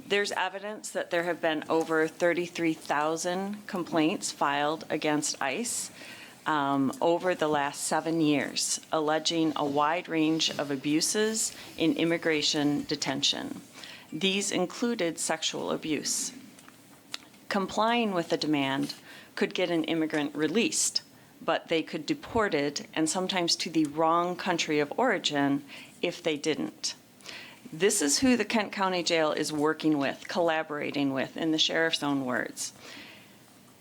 There's evidence that there have been over 33,000 complaints filed against ICE over the last 7 years, alleging a wide range of abuses in immigration detention. These included sexual abuse. Complying with the demand could get an immigrant released, but they could be deported and sometimes to the wrong country of origin if they didn't. This is who the Kent County Jail is working with, collaborating with, in the sheriff's own words.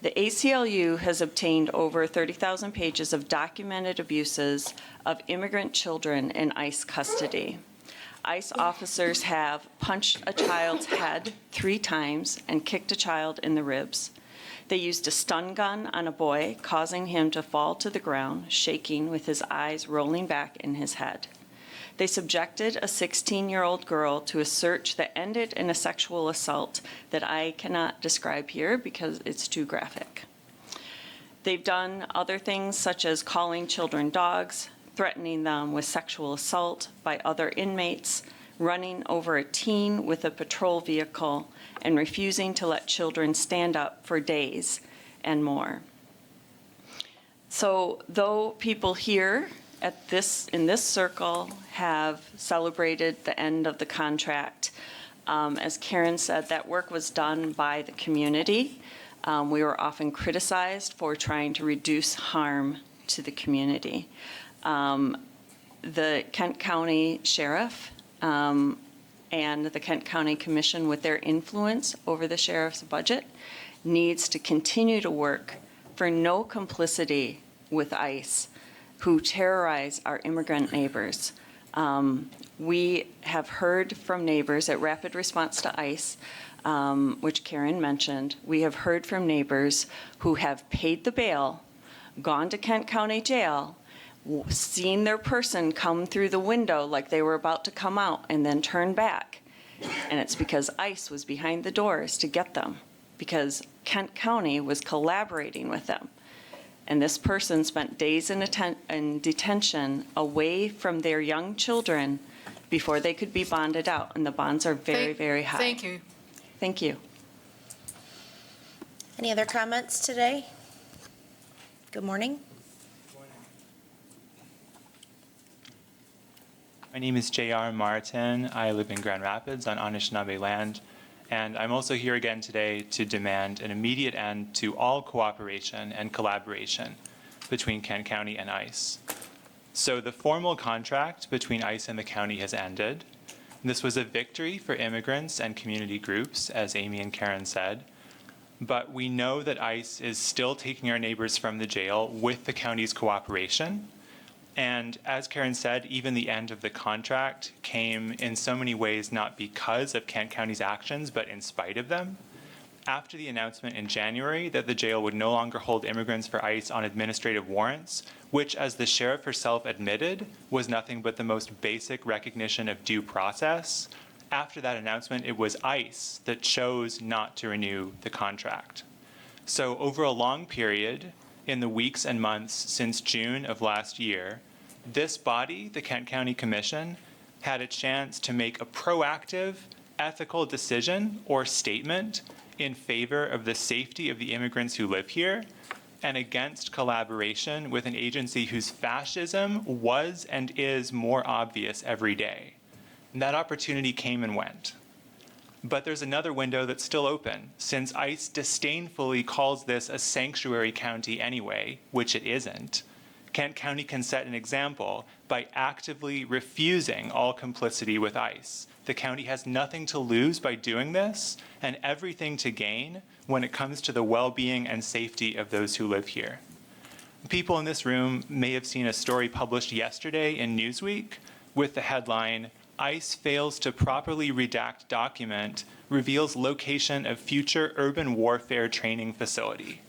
The ACLU has obtained over 30,000 pages of documented abuses of immigrant children in ICE custody. ICE officers have punched a child's head 3 times and kicked a child in the ribs. They used a stun gun on a boy, causing him to fall to the ground, shaking with his eyes rolling back in his head. They subjected a 16-year-old girl to a search that ended in a sexual assault that I cannot describe here because it's too graphic. They've done other things such as calling children dogs, threatening them with sexual assault by other inmates, running over a teen with a patrol vehicle, and refusing to let children stand up for days and more. So though people here in this circle have celebrated the end of the contract, as Karen said, that work was done by the community. We were often criticized for trying to reduce harm to the community. The Kent County Sheriff and the Kent County Commission, with their influence over the sheriff's budget, needs to continue to work for no complicity with ICE, who terrorize our immigrant neighbors. We have heard from neighbors at Rapid Response to ICE, which Karen mentioned. We have heard from neighbors who have paid the bail, gone to Kent County Jail, seen their person come through the window like they were about to come out and then turn back. And it's because ICE was behind the doors to get them, because Kent County was collaborating with them. And this person spent days in detention away from their young children before they could be bonded out. And the bonds are very, very high. Thank you. Thank you. Any other comments today? Good morning. My name is J.R. Martin. I live in Grand Rapids on Anishinaabe land, and I'm also here again today to demand an immediate end to all cooperation and collaboration between Kent County and ICE. So the formal contract between ICE and the county has ended. This was a victory for immigrants and community groups, as Amy and Karen said, but we know that ICE is still taking our neighbors from the jail with the county's cooperation. And as Karen said, even the end of the contract came in so many ways not because of Kent County's actions, but in spite of them. After the announcement in January that the jail would no longer hold immigrants for ICE on administrative warrants, which, as the sheriff herself admitted, was nothing but the most basic recognition of due process, after that announcement, it was ICE that chose not to renew the contract. So over a long period, in the weeks and months since June of last year, this body, the Kent County Commission, had a chance to make a proactive, ethical decision or statement in favor of the safety of the immigrants who live here and against collaboration with an agency whose fascism was and is more obvious every day. And that opportunity came and went. But there's another window that's still open, since ICE disdainfully calls this a sanctuary county anyway, which it isn't. Kent County can set an example by actively refusing all complicity with ICE. The county has nothing to lose by doing this, and everything to gain when it comes to the well-being and safety of those who live here. People in this room may have seen a story published yesterday in Newsweek with the headline, ICE fails to properly redact document, reveals location of future urban warfare training facility.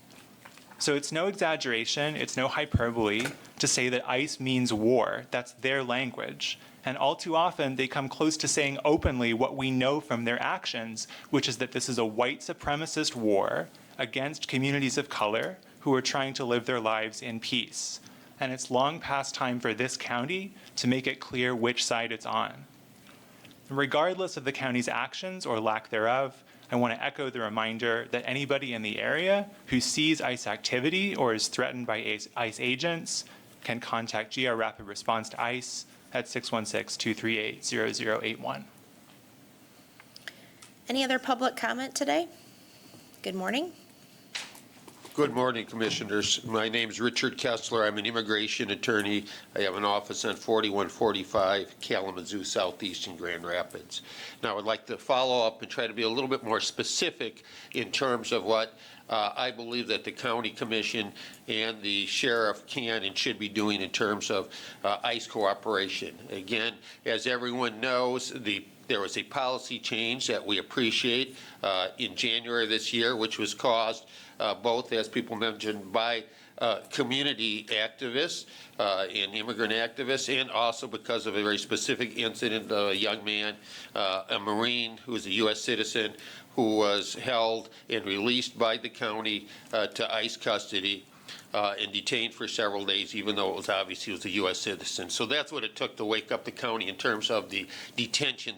So it's no exaggeration, it's no hyperbole to say that ICE means war. That's their language. And all too often, they come close to saying openly what we know from their actions, which is that this is a white supremacist war against communities of color who are trying to live their lives in peace. And it's long past time for this county to make it clear which side it's on. Regardless of the county's actions or lack thereof, I want to echo the reminder that anybody in the area who sees ICE activity or is threatened by ICE agents can contact GR Rapid Response to ICE at 616-238-0081. Any other public comment today? Good morning. Good morning, Commissioners. My name is Richard Kessler. I'm an immigration attorney. I have an office on 4145 Kalamazoo Southeast in Grand Rapids. Now, I'd like to follow up and try to be a little bit more specific in terms of what I believe that the County Commission and the Sheriff can and should be doing in terms of ICE cooperation. Again, as everyone knows, there was a policy change that we appreciate in January of this year, which was caused both, as people mentioned, by community activists and immigrant activists, and also because of a very specific incident of a young man, a Marine who was a U.S. citizen, who was held and released by the county to ICE custody and detained for several days, even though it was obvious he was a U.S. citizen. So that's what it took to wake up the county in terms of the detention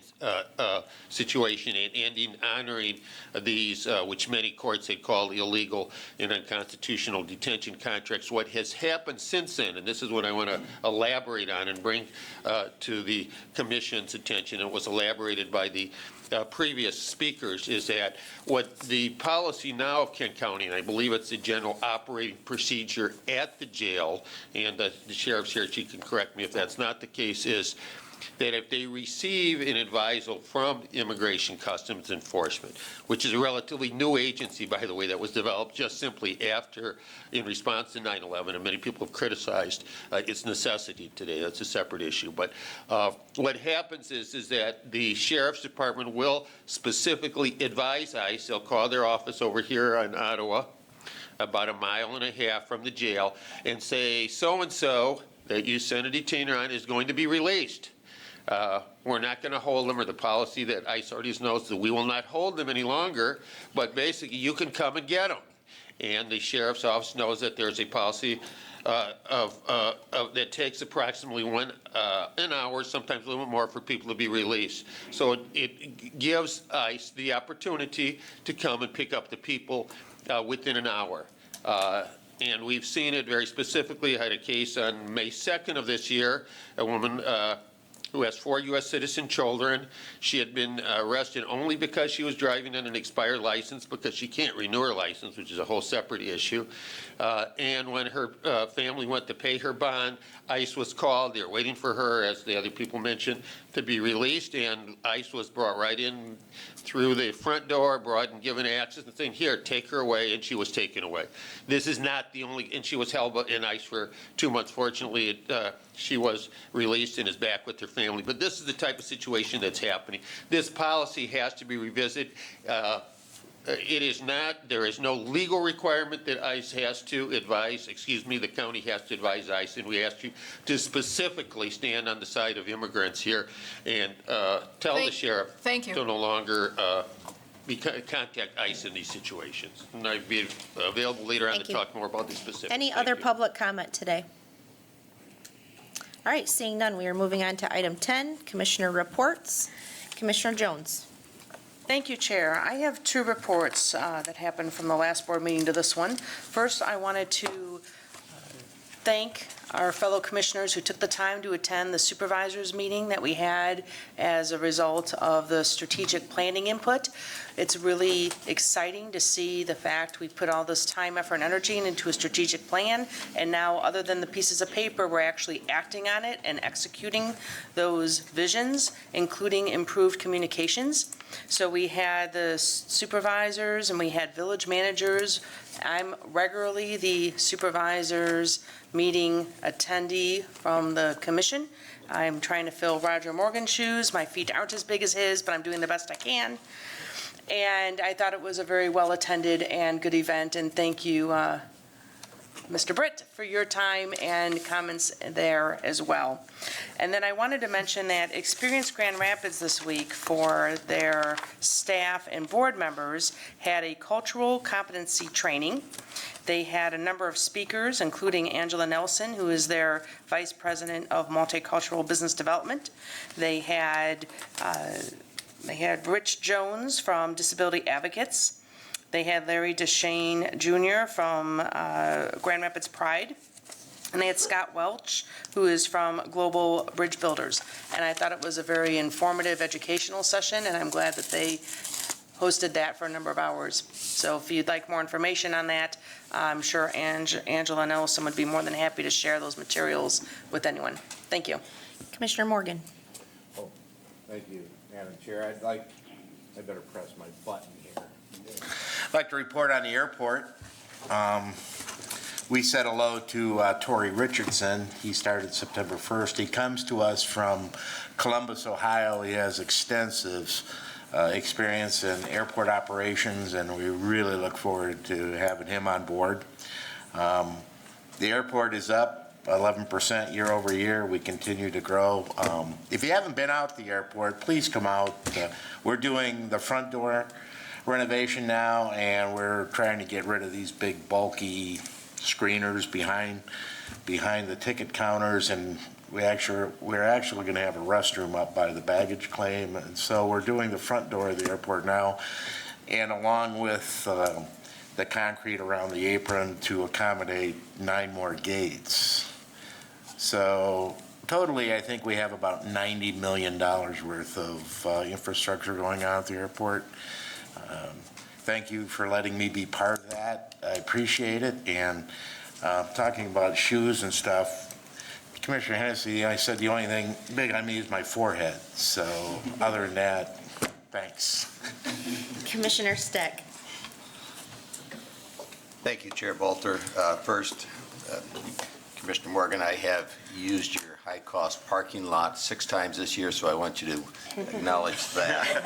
situation and ending honoring these, which many courts had called illegal and unconstitutional detention contracts. What has happened since then, and this is what I want to elaborate on and bring to the Commission's attention, it was elaborated by the previous speakers, is that what the policy now of Kent County, and I believe it's the general operating procedure at the jail, and the sheriff's here, she can correct me if that's not the case, is that if they receive an advisal from Immigration Customs Enforcement, which is a relatively new agency, by the way, that was developed just simply after, in response to 9/11, and many people have criticized its necessity today. That's a separate issue. But what happens is that the Sheriff's Department will specifically advise ICE. They'll call their office over here in Ottawa, about 1.5 miles from the jail, and say, so-and-so that you sent a detainer on is going to be released. We're not going to hold them, or the policy that ICE already knows that we will not hold them any longer, but basically you can come and get them. And the Sheriff's Office knows that there's a policy that takes approximately an hour, sometimes a little bit more, for people to be released. So it gives ICE the opportunity to come and pick up the people within an hour. And we've seen it very specifically. I had a case on May 2nd of this year, a woman who has 4 U.S. citizen children. She had been arrested only because she was driving on an expired license, because she can't renew her license, which is a whole separate issue. And when her family went to pay her bond, ICE was called. They were waiting for her, as the other people mentioned, to be released, and ICE was brought right in through the front door, brought and given access and saying, here, take her away, and she was taken away. This is not the only, and she was held in ICE for 2 months. Fortunately, she was released and is back with her family. But this is the type of situation that's happening. This policy has to be revisited. It is not, there is no legal requirement that ICE has to advise, the county has to advise ICE, and we ask you to specifically stand on the side of immigrants here and tell the sheriff to no longer contact ICE in these situations. And I'd be available later on to talk more about the specifics. Any other public comment today? All right, seeing none, we are moving on to item 10, Commissioner Reports. Commissioner Jones. Thank you, Chair. I have 2 reports that happened from the last board meeting to this one. First, I wanted to thank our fellow commissioners who took the time to attend the supervisors meeting that we had as a result of the strategic planning input. It's really exciting to see the fact we put all this time, effort, and energy into a strategic plan, and now, other than the pieces of paper, we're actually acting on it and executing those visions, including improved communications. So we had the supervisors and we had village managers. I'm regularly the supervisors meeting attendee from the commission. I'm trying to fill Roger Morgan's shoes. My feet aren't as big as his, but I'm doing the best I can. And I thought it was a very well-attended and good event, and thank you, Mr. Britt, for your time and comments there as well. And then I wanted to mention that Experience Grand Rapids this week, for their staff and board members, had a cultural competency training. They had a number of speakers, including Angela Nelson, who is their Vice President of Multicultural Business Development. They had Rich Jones from Disability Advocates. They had Larry DeShane Jr. from Grand Rapids Pride. And they had Scott Welch, who is from Global Bridge Builders. And I thought it was a very informative educational session, and I'm glad that they hosted that for a number of hours. So if you'd like more information on that, I'm sure Angela Nelson would be more than happy to share those materials with anyone. Thank you. Commissioner Morgan. Thank you, Madam Chair. I better press my button here. I'd like to report on the airport. We said hello to Torrey Richardson. He started September 1st. He comes to us from Columbus, Ohio. He has extensive experience in airport operations, and we really look forward to having him on board. The airport is up 11% year over year. We continue to grow. If you haven't been out to the airport, please come out. We're doing the front door renovation now, and we're trying to get rid of these big bulky screeners behind the ticket counters, and we're actually going to have a restroom up by the baggage claim, and so we're doing the front door of the airport now, and along with the concrete around the apron to accommodate 9 more gates. So totally, I think we have about $90 million worth of infrastructure going on at the airport. Thank you for letting me be part of that. I appreciate it. And talking about shoes and stuff, Commissioner Hennessy, I said the only thing big on me is my forehead. So other than that, thanks. Commissioner Steck. Thank you, Chair Bolter. First, Commissioner Morgan, I have used your high-cost parking lot 6 times this year, so I want you to acknowledge that.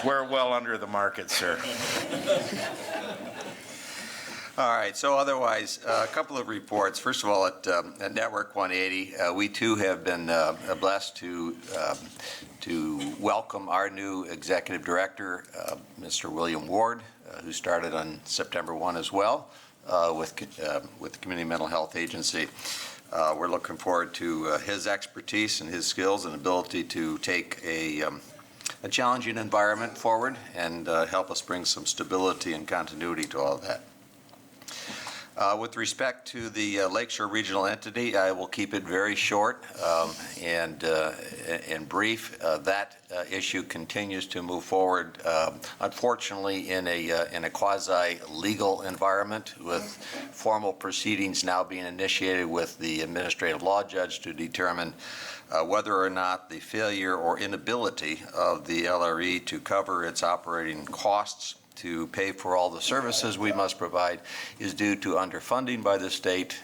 We're well under the market, sir. All right, so otherwise, a couple of reports. First of all, at Network 180, we too have been blessed to welcome our new executive director, Mr. William Ward, who started on September 1 as well with the Community Mental Health Agency. We're looking forward to his expertise and his skills and ability to take a a challenging environment forward and help us bring some stability and continuity to all of that. With respect to the Lakeshore Regional Entity, I will keep it very short and brief. That issue continues to move forward, unfortunately, in a quasi-legal environment, with formal proceedings now being initiated with the administrative law judge to determine whether or not the failure or inability of the LRE to cover its operating costs to pay for all the services we must provide is due to underfunding by the state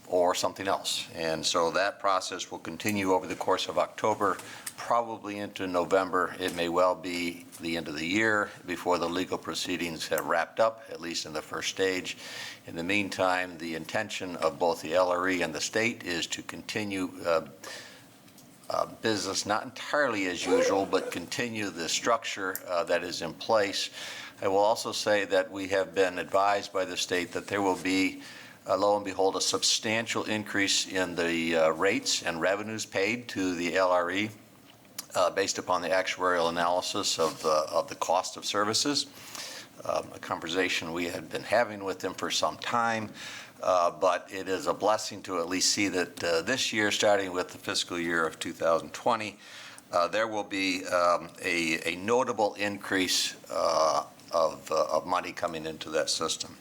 or something else. And so that process will continue over the course of October, probably into November. It may well be the end of the year before the legal proceedings have wrapped up, at least in the first stage. In the meantime, the intention of both the LRE and the state is to continue business, not entirely as usual, but continue the structure that is in place. I will also say that we have been advised by the state that there will be, lo and behold, a substantial increase in the rates and revenues paid to the LRE based upon the actuarial analysis of the cost of services. A conversation we had been having with them for some time. But it is a blessing to at least see that this year, starting with the fiscal year of 2020, there will be a notable increase of money coming into that system.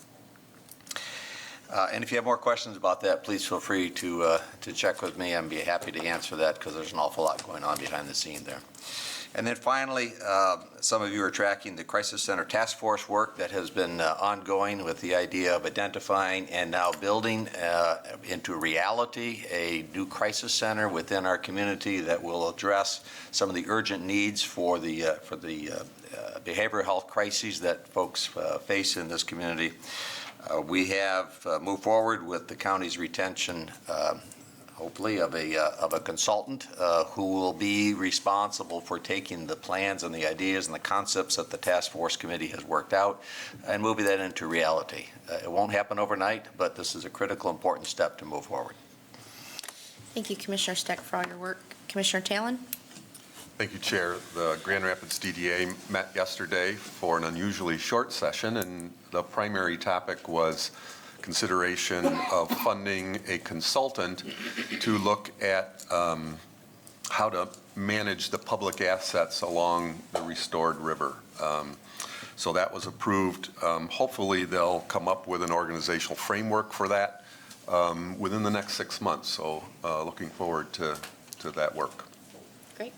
And if you have more questions about that, please feel free to check with me. I'd be happy to answer that because there's an awful lot going on behind the scene there. And then finally, some of you are tracking the Crisis Center Task Force work that has been ongoing with the idea of identifying and now building into reality a new crisis center within our community that will address some of the urgent needs for the behavioral health crises that folks face in this community. We have moved forward with the county's retention hopefully of a consultant who will be responsible for taking the plans and the ideas and the concepts that the task force committee has worked out and moving that into reality. It won't happen overnight, but this is a critical, important step to move forward. Thank you, Commissioner Steck, for all your work. Commissioner Talon? Thank you, Chair. The Grand Rapids DDA met yesterday for an unusually short session, and the primary topic was consideration of funding a consultant to look at how to manage the public assets along the restored river. So that was approved. Hopefully they'll come up with an organizational framework for that within the next 6 months. So looking forward to that work. Great.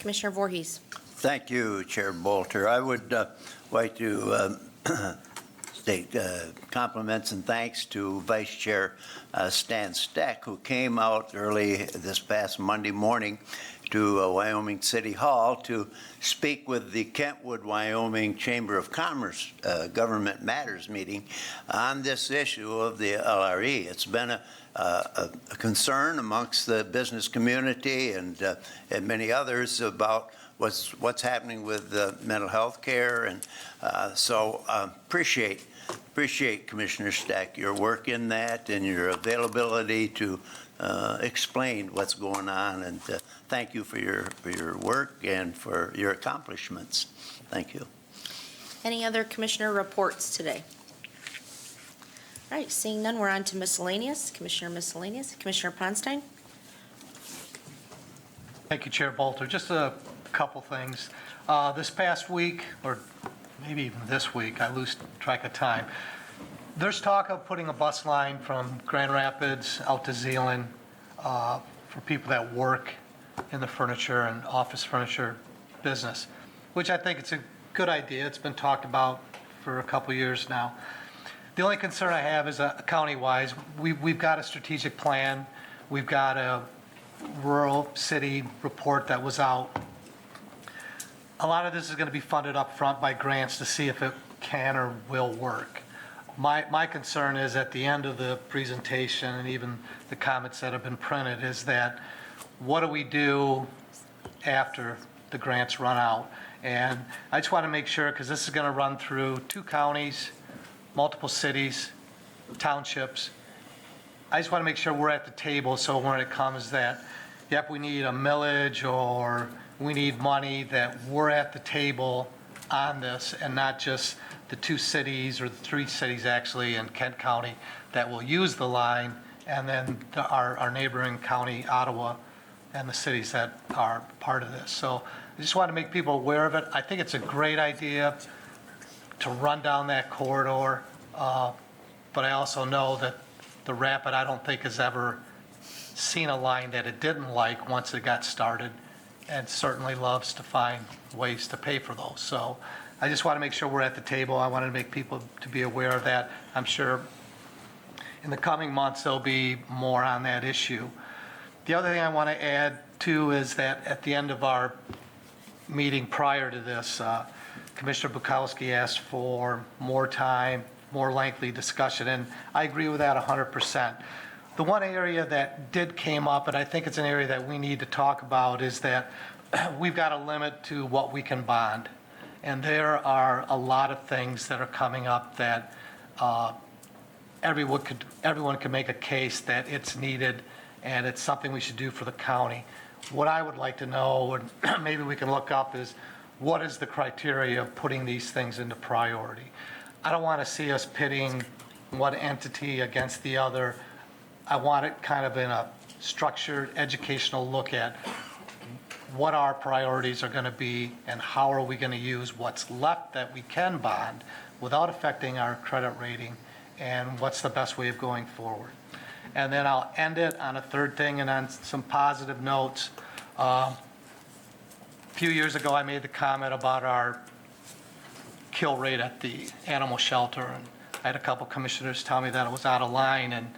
Commissioner Voorhees. Thank you, Chair Bolter. I would like to state compliments and thanks to Vice Chair Stan Steck, who came out early this past Monday morning to Wyoming City Hall to speak with the Kentwood, Wyoming Chamber of Commerce Government Matters meeting on this issue of the LRE. It's been a concern amongst the business community and many others about what's happening with mental health care, and so appreciate Commissioner Steck, your work in that and your availability to explain what's going on, and thank you for your work and for your accomplishments. Thank you. Any other commissioner reports today? All right, seeing none, we're on to miscellaneous. Commissioner Miscellaneous. Commissioner Ponstein. Thank you, Chair Bolter. Just a couple things. This past week, or maybe even this week, I lose track of time, there's talk of putting a bus line from Grand Rapids out to Zeeland for people that work in the furniture and office furniture business, which I think it's a good idea. It's been talked about for a couple years now. The only concern I have is county-wise, we've got a strategic plan. We've got a rural city report that was out. A lot of this is going to be funded up front by grants to see if it can or will work. My concern is at the end of the presentation and even the comments that have been printed is that what do we do after the grants run out? And I just want to make sure, because this is going to run through 2 counties, multiple cities, townships. I just want to make sure we're at the table so when it comes that, yep, we need a millage or we need money, that we're at the table on this, and not just the 2 cities, or the 3 cities actually in Kent County that will use the line, and then our neighboring county, Ottawa, and the cities that are part of this. So I just want to make people aware of it. I think it's a great idea to run down that corridor, but I also know that the Rapid, I don't think, has ever seen a line that it didn't like once it got started, and certainly loves to find ways to pay for those. So I just want to make sure we're at the table. I wanted to make people to be aware of that. I'm sure in the coming months, there'll be more on that issue. The other thing I want to add, too, is that at the end of our meeting prior to this, Commissioner Bukowski asked for more time, more lengthy discussion, and I agree with that 100%. The one area that did came up, and I think it's an area that we need to talk about, is that we've got a limit to what we can bond. And there are a lot of things that are coming up that everyone could make a case that it's needed, and it's something we should do for the county. What I would like to know, and maybe we can look up, is what is the criteria of putting these things into priority? I don't want to see us pitting one entity against the other. I want it kind of in a structured, educational look at what our priorities are going to be and how are we going to use what's left that we can bond without affecting our credit rating, and what's the best way of going forward. And then I'll end it on a third thing and on some positive notes. A few years ago, I made the comment about our kill rate at the animal shelter, and I had a couple commissioners tell me that it was out of line, and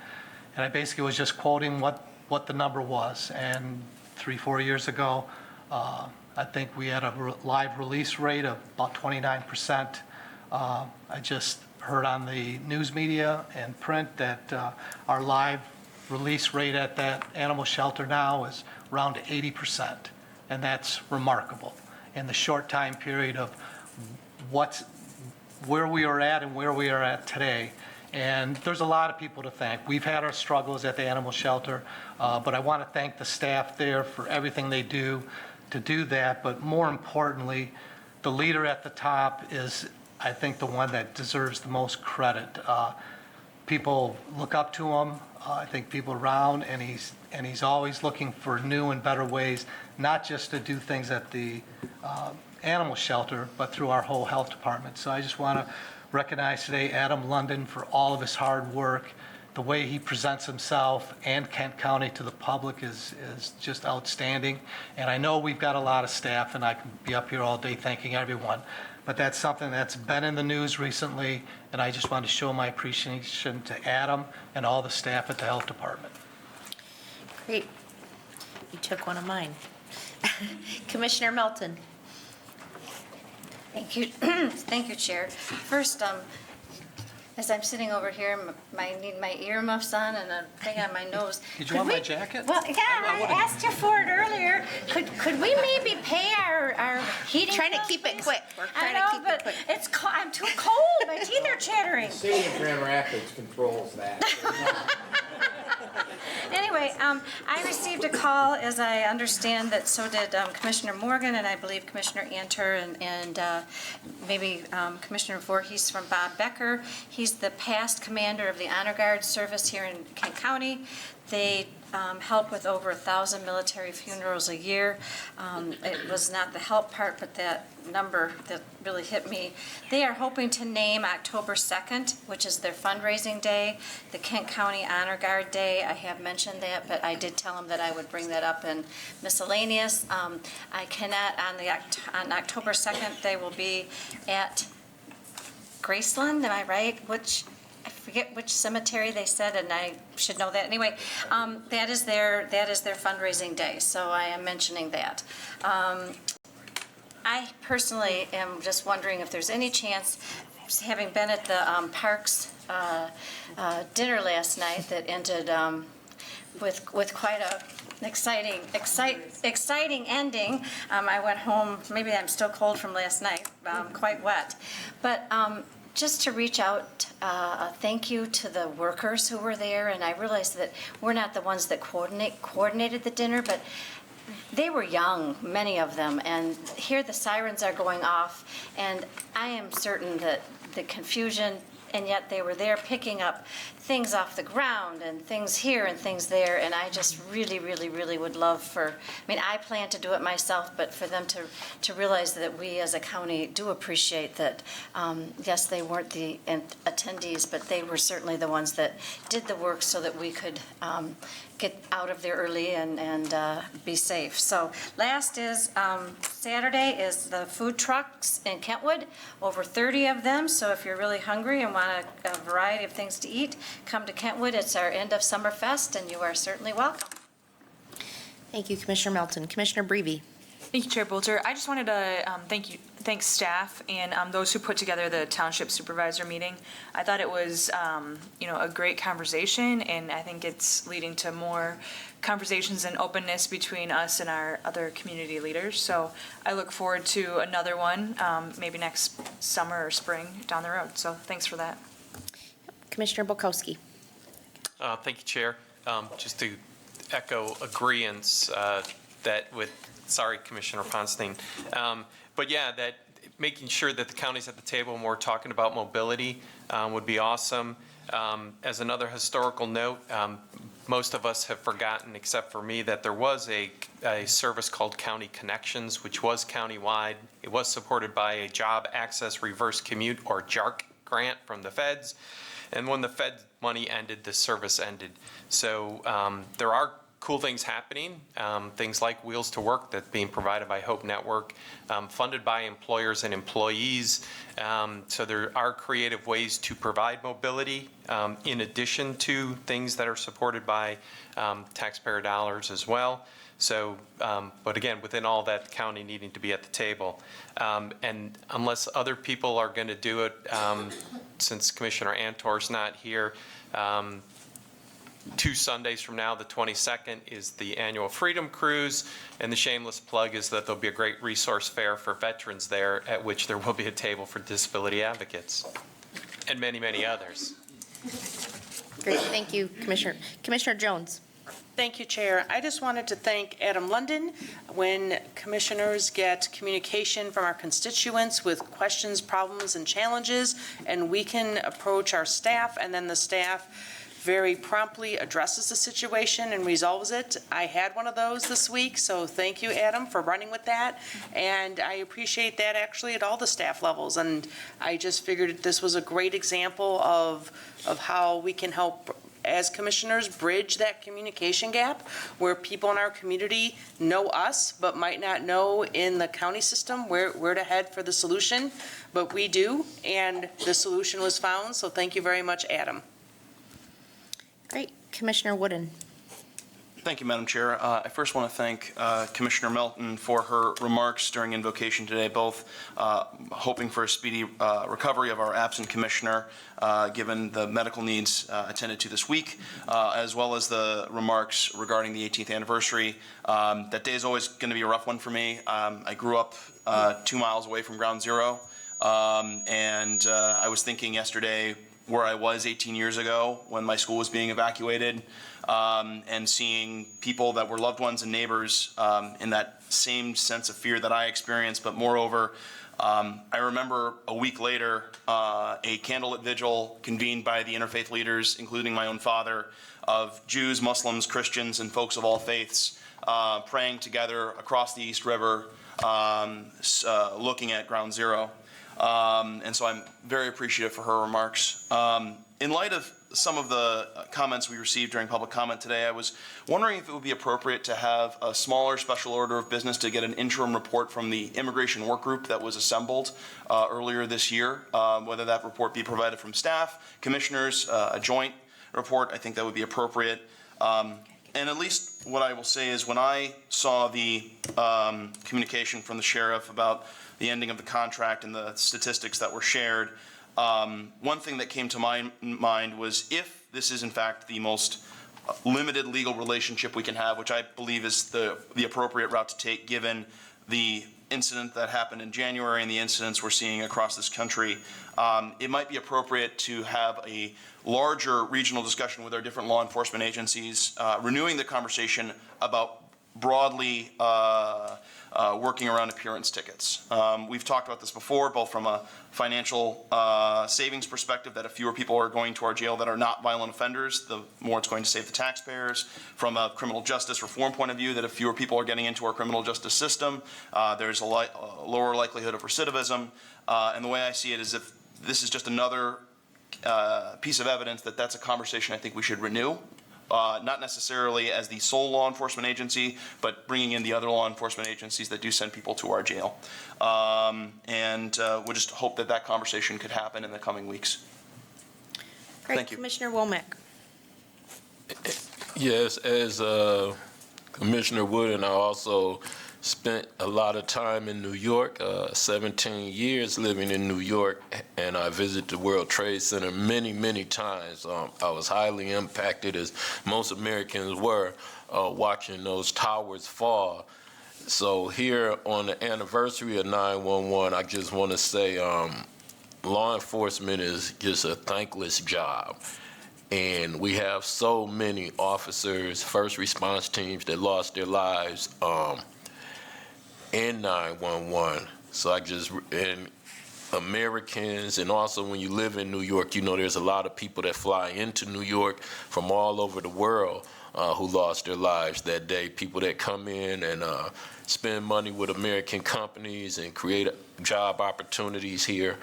I basically was just quoting what the number was. And 3-4 years ago, I think we had a live release rate of about 29%. I just heard on the news media and print that our live release rate at that animal shelter now is around 80%, and that's remarkable in the short time period of where we are at and where we are at today. And there's a lot of people to thank. We've had our struggles at the animal shelter, but I want to thank the staff there for everything they do to do that. But more importantly, the leader at the top is, I think, the one that deserves the most credit. People look up to him. I think people around, and he's always looking for new and better ways, not just to do things at the animal shelter, but through our whole health department. So I just want to recognize today Adam London for all of his hard work. The way he presents himself and Kent County to the public is just outstanding. And I know we've got a lot of staff, and I can be up here all day thanking everyone. But that's something that's been in the news recently, and I just want to show my appreciation to Adam and all the staff at the health department. Great. You took one of mine. Commissioner Melton. Thank you. Thank you, Chair. First, as I'm sitting over here, I need my earmuffs on and a thing on my nose. Did you want my jacket? Well, yeah, I asked you for it earlier. Could we maybe pay our heating? Trying to bills, keep it please? quick. We're I trying to know, keep it but quick. it's I'm too cold. My teeth are chattering. The city of Grand Rapids controls that. Anyway, I received a call, as I understand that so did Commissioner Morgan, and I believe Commissioner Anter, and maybe Commissioner Voorhees from Bob Becker. He's the past commander of the Honor Guard service here in Kent County. They help with over 1,000 military funerals a year. It was not the help part, but that number that really hit me. They are hoping to name October 2nd, which is their fundraising day, the Kent County Honor Guard Day. I have mentioned that, but I did tell them that I would bring that up in miscellaneous. I cannot, on October 2nd, they will be at Graceland, am I right? I forget which cemetery they said, and I should know that. Anyway, that is their fundraising day, so I am mentioning that. I personally am just wondering if there's any chance, having been at the Parks dinner last night that ended with quite an exciting ending. I went home, maybe I'm still cold from last night, quite wet. But just to reach out, a thank you to the workers who were there, and I realized that we're not the ones that coordinated the dinner, but they were young, many of them, and here the sirens are going off, and I am certain that the confusion, and yet they were there picking up things off the ground and things here and things there, and I just really, really, really would love for, I mean, I plan to do it myself, but for them to realize that we as a county do appreciate that, yes, they weren't the attendees, but they were certainly the ones that did the work so that we could get out of there early and be safe. So last is, Saturday is the food trucks in Kentwood, over 30 of them. So if you're really hungry and want a variety of things to eat, come to Kentwood. It's our end of summer fest, and you are certainly welcome. Thank you, Commissioner Melton. Commissioner Breivy. Thank you, Chair Bolter. I just wanted to thank staff and those who put together the township supervisor meeting. I thought it was, a great conversation, and I think it's leading to more conversations and openness between us and our other community leaders. So I look forward to another one, maybe next summer or spring down the road. So thanks for that. Commissioner Bukowski. Thank you, Chair. Just to echo agreeance that with, sorry, Commissioner Ponstein. But yeah, that making sure that the county's at the table and we're talking about mobility would be awesome. As another historical note, most of us have forgotten, except for me, that there was a service called County Connections, which was countywide. It was supported by a Job Access Reverse Commute, or JARC, grant from the feds. And when the Fed money ended, the service ended. So there are cool things happening, things like Wheels to Work that's being provided by Hope Network, funded by employers and employees. So there are creative ways to provide mobility in addition to things that are supported by taxpayer dollars as well. So, but again, within all that, the county needing to be at the table. And unless other people are going to do it, since Commissioner Antor's not here, 2 Sundays from now, the 22nd, is the annual Freedom Cruise, and the shameless plug is that there'll be a great resource fair for veterans there, at which there will be a table for disability advocates, and many, many others. Great, thank you, Commissioner. Commissioner Jones. Thank you, Chair. I just wanted to thank Adam London. When commissioners get communication from our constituents with questions, problems, and challenges, and we can approach our staff, and then the staff very promptly addresses the situation and resolves it. I had one of those this week, so thank you, Adam, for running with that. And I appreciate that actually at all the staff levels. And I just figured this was a great example of how we can help as commissioners bridge that communication gap where people in our community know us but might not know in the county system where to head for the solution. But we do, and the solution was found, so thank you very much, Adam. Great. Commissioner Wooden. Thank you, Madam Chair. I first want to thank Commissioner Melton for her remarks during invocation today, both hoping for a speedy recovery of our absent commissioner, given the medical needs attended to this week, as well as the remarks regarding the 18th anniversary. That day is always going to be a rough one for me. I grew up 2 miles away from Ground Zero, and I was thinking yesterday where I was 18 years ago when my school was being evacuated, and seeing people that were loved ones and neighbors in that same sense of fear that I experienced. But moreover, I remember a week later, a candlelit vigil convened by the interfaith leaders, including my own father, of Jews, Muslims, Christians, and folks of all faiths, praying together across the East River, looking at Ground Zero. And so I'm very appreciative for her remarks. In light of some of the comments we received during public comment today, I was wondering if it would be appropriate to have a smaller special order of business to get an interim report from the immigration work group that was assembled earlier this year, whether that report be provided from staff, commissioners, a joint report. I think that would be appropriate. And at least what I will say is when I saw the communication from the sheriff about the ending of the contract and the statistics that were shared, one thing that came to my mind was, if this is in fact the most limited legal relationship we can have, which I believe is the appropriate route to take given the incident that happened in January and the incidents we're seeing across this country, it might be appropriate to have a larger regional discussion with our different law enforcement agencies, renewing the conversation about broadly working around appearance tickets. We've talked about this before, both from a financial savings perspective, that if fewer people are going to our jail that are not violent offenders, the more it's going to save the taxpayers. From a criminal justice reform point of view, that if fewer people are getting into our criminal justice system, there's a lower likelihood of recidivism. And the way I see it is, if this is just another piece of evidence that that's a conversation I think we should renew. Not necessarily as the sole law enforcement agency, but bringing in the other law enforcement agencies that do send people to our jail. We'll just hope that that conversation could happen in the coming weeks. Great. Thank you. Commissioner Womack. Yes, as Commissioner Wood, and I also spent a lot of time in New York, 17 years living in New York, and I visited the World Trade Center many, many times. I was highly impacted, as most Americans were, watching those towers fall. So here on the anniversary of 9/11, I just want to say law enforcement is just a thankless job. And we have so many officers, first response teams that lost their lives in 9/11. So and Americans, and also when you live in New York, you know there's a lot of people that fly into New York from all over the world who lost their lives that day. People that come in and spend money with American companies and create job opportunities here.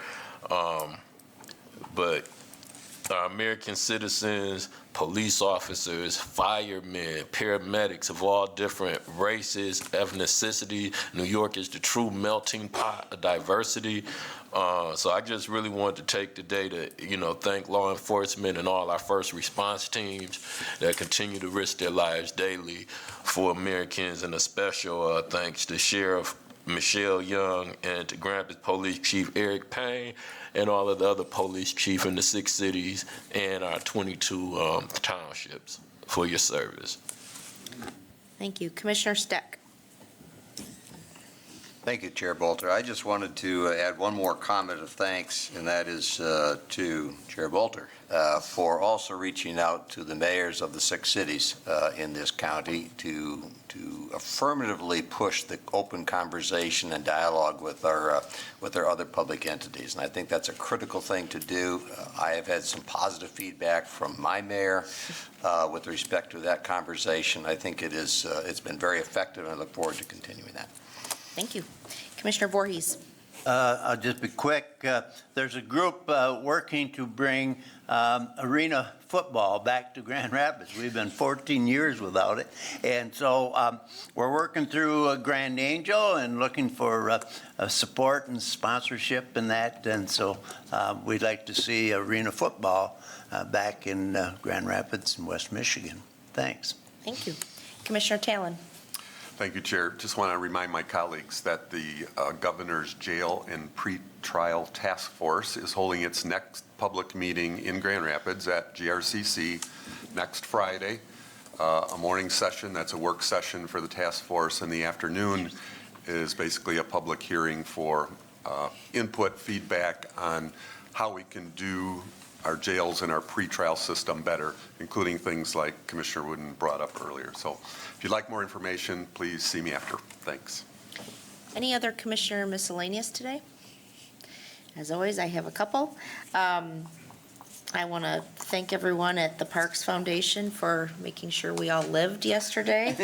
But American citizens, police officers, firemen, paramedics of all different races, ethnicity. New York is the true melting pot of diversity. So I just really wanted to take the day to, thank law enforcement and all our first response teams that continue to risk their lives daily for Americans, and a special thanks to Sheriff Michelle Young and to Grand Rapids Police Chief Eric Payne and all of the other police chiefs in the 6 cities and our 22 townships for your service. Thank you. Commissioner Steck. Thank you, Chair Bolter. I just wanted to add one more comment of thanks, and that is to Chair Bolter for also reaching out to the mayors of the 6 cities in this county to affirmatively push the open conversation and dialogue with our other public entities. And I think that's a critical thing to do. I have had some positive feedback from my mayor with respect to that conversation. I think it's been very effective, and I look forward to continuing that. Thank you. Commissioner Voorhees. I'll just be quick. There's a group working to bring arena football back to Grand Rapids. We've been 14 years without it. And so we're working through Grand Angel and looking for support and sponsorship in that. And so we'd like to see arena football back in Grand Rapids and West Michigan. Thanks. Thank you. Commissioner Talon. Thank you, Chair. Just want to remind my colleagues that the Governor's Jail and Pretrial Task Force is holding its next public meeting in Grand Rapids at GRCC next Friday. A morning session, that's a work session for the task force, and the afternoon is basically a public hearing for input, feedback on how we can do our jails and our pretrial system better, including things like Commissioner Wooden brought up earlier. So if you'd like more information, please see me after. Thanks. Any other commissioner miscellaneous today? As always, I have a couple. I want to thank everyone at the Parks Foundation for making sure we all lived yesterday.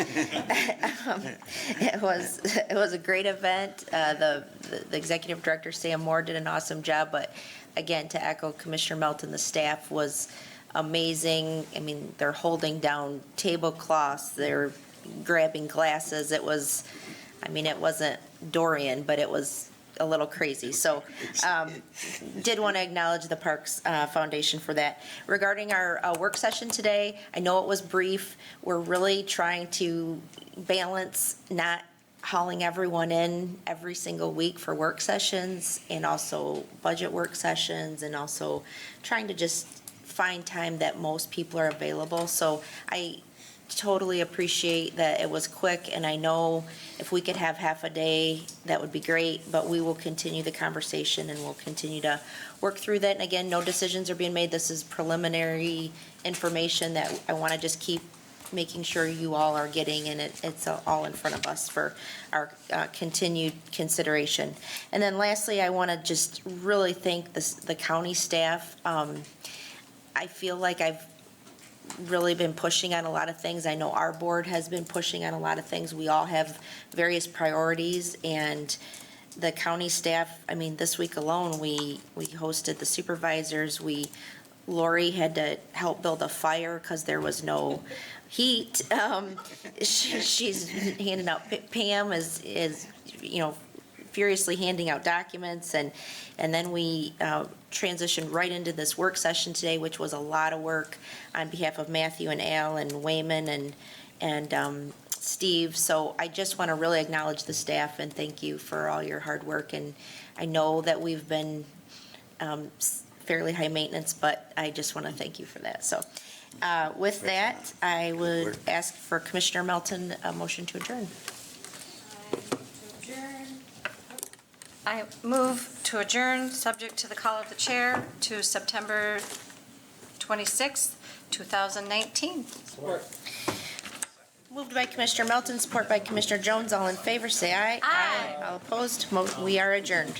It was a great event. The executive director, Sam Moore, did an awesome job, but again, to echo Commissioner Melton, the staff was amazing. I mean, they're holding down tablecloths, they're grabbing glasses. It wasn't Dorian, but it was a little crazy. So did want to acknowledge the Parks Foundation for that. Regarding our work session today, I know it was brief. We're really trying to balance not hauling everyone in every single week for work sessions and also budget work sessions, and also trying to just find time that most people are available. So I totally appreciate that it was quick, and I know if we could have half a day, that would be great, but we will continue the conversation and we'll continue to work through that. And again, no decisions are being made. This is preliminary information that I want to just keep making sure you all are getting, and it's all in front of us for our continued consideration. And then lastly, I want to just really thank the county staff. I feel like I've really been pushing on a lot of things. I know our board has been pushing on a lot of things. We all have various priorities, and the county staff, I mean, this week alone, we hosted the supervisors. Lori had to help build a fire because there was no heat. She's handing out, Pam is, furiously handing out documents, and then we transitioned right into this work session today, which was a lot of work on behalf of Matthew and Al and Wayman and Steve. So I just want to really acknowledge the staff and thank you for all your hard work. And I know that we've been fairly high maintenance, but I just want to thank you for that. So with that, I would ask for Commissioner Melton a motion to adjourn. I move to adjourn, subject to the call of the chair, to September 26th, 2019. Support. Moved by Commissioner Melton, support by Commissioner Jones. All in favor, say aye. Aye. All opposed, we are adjourned.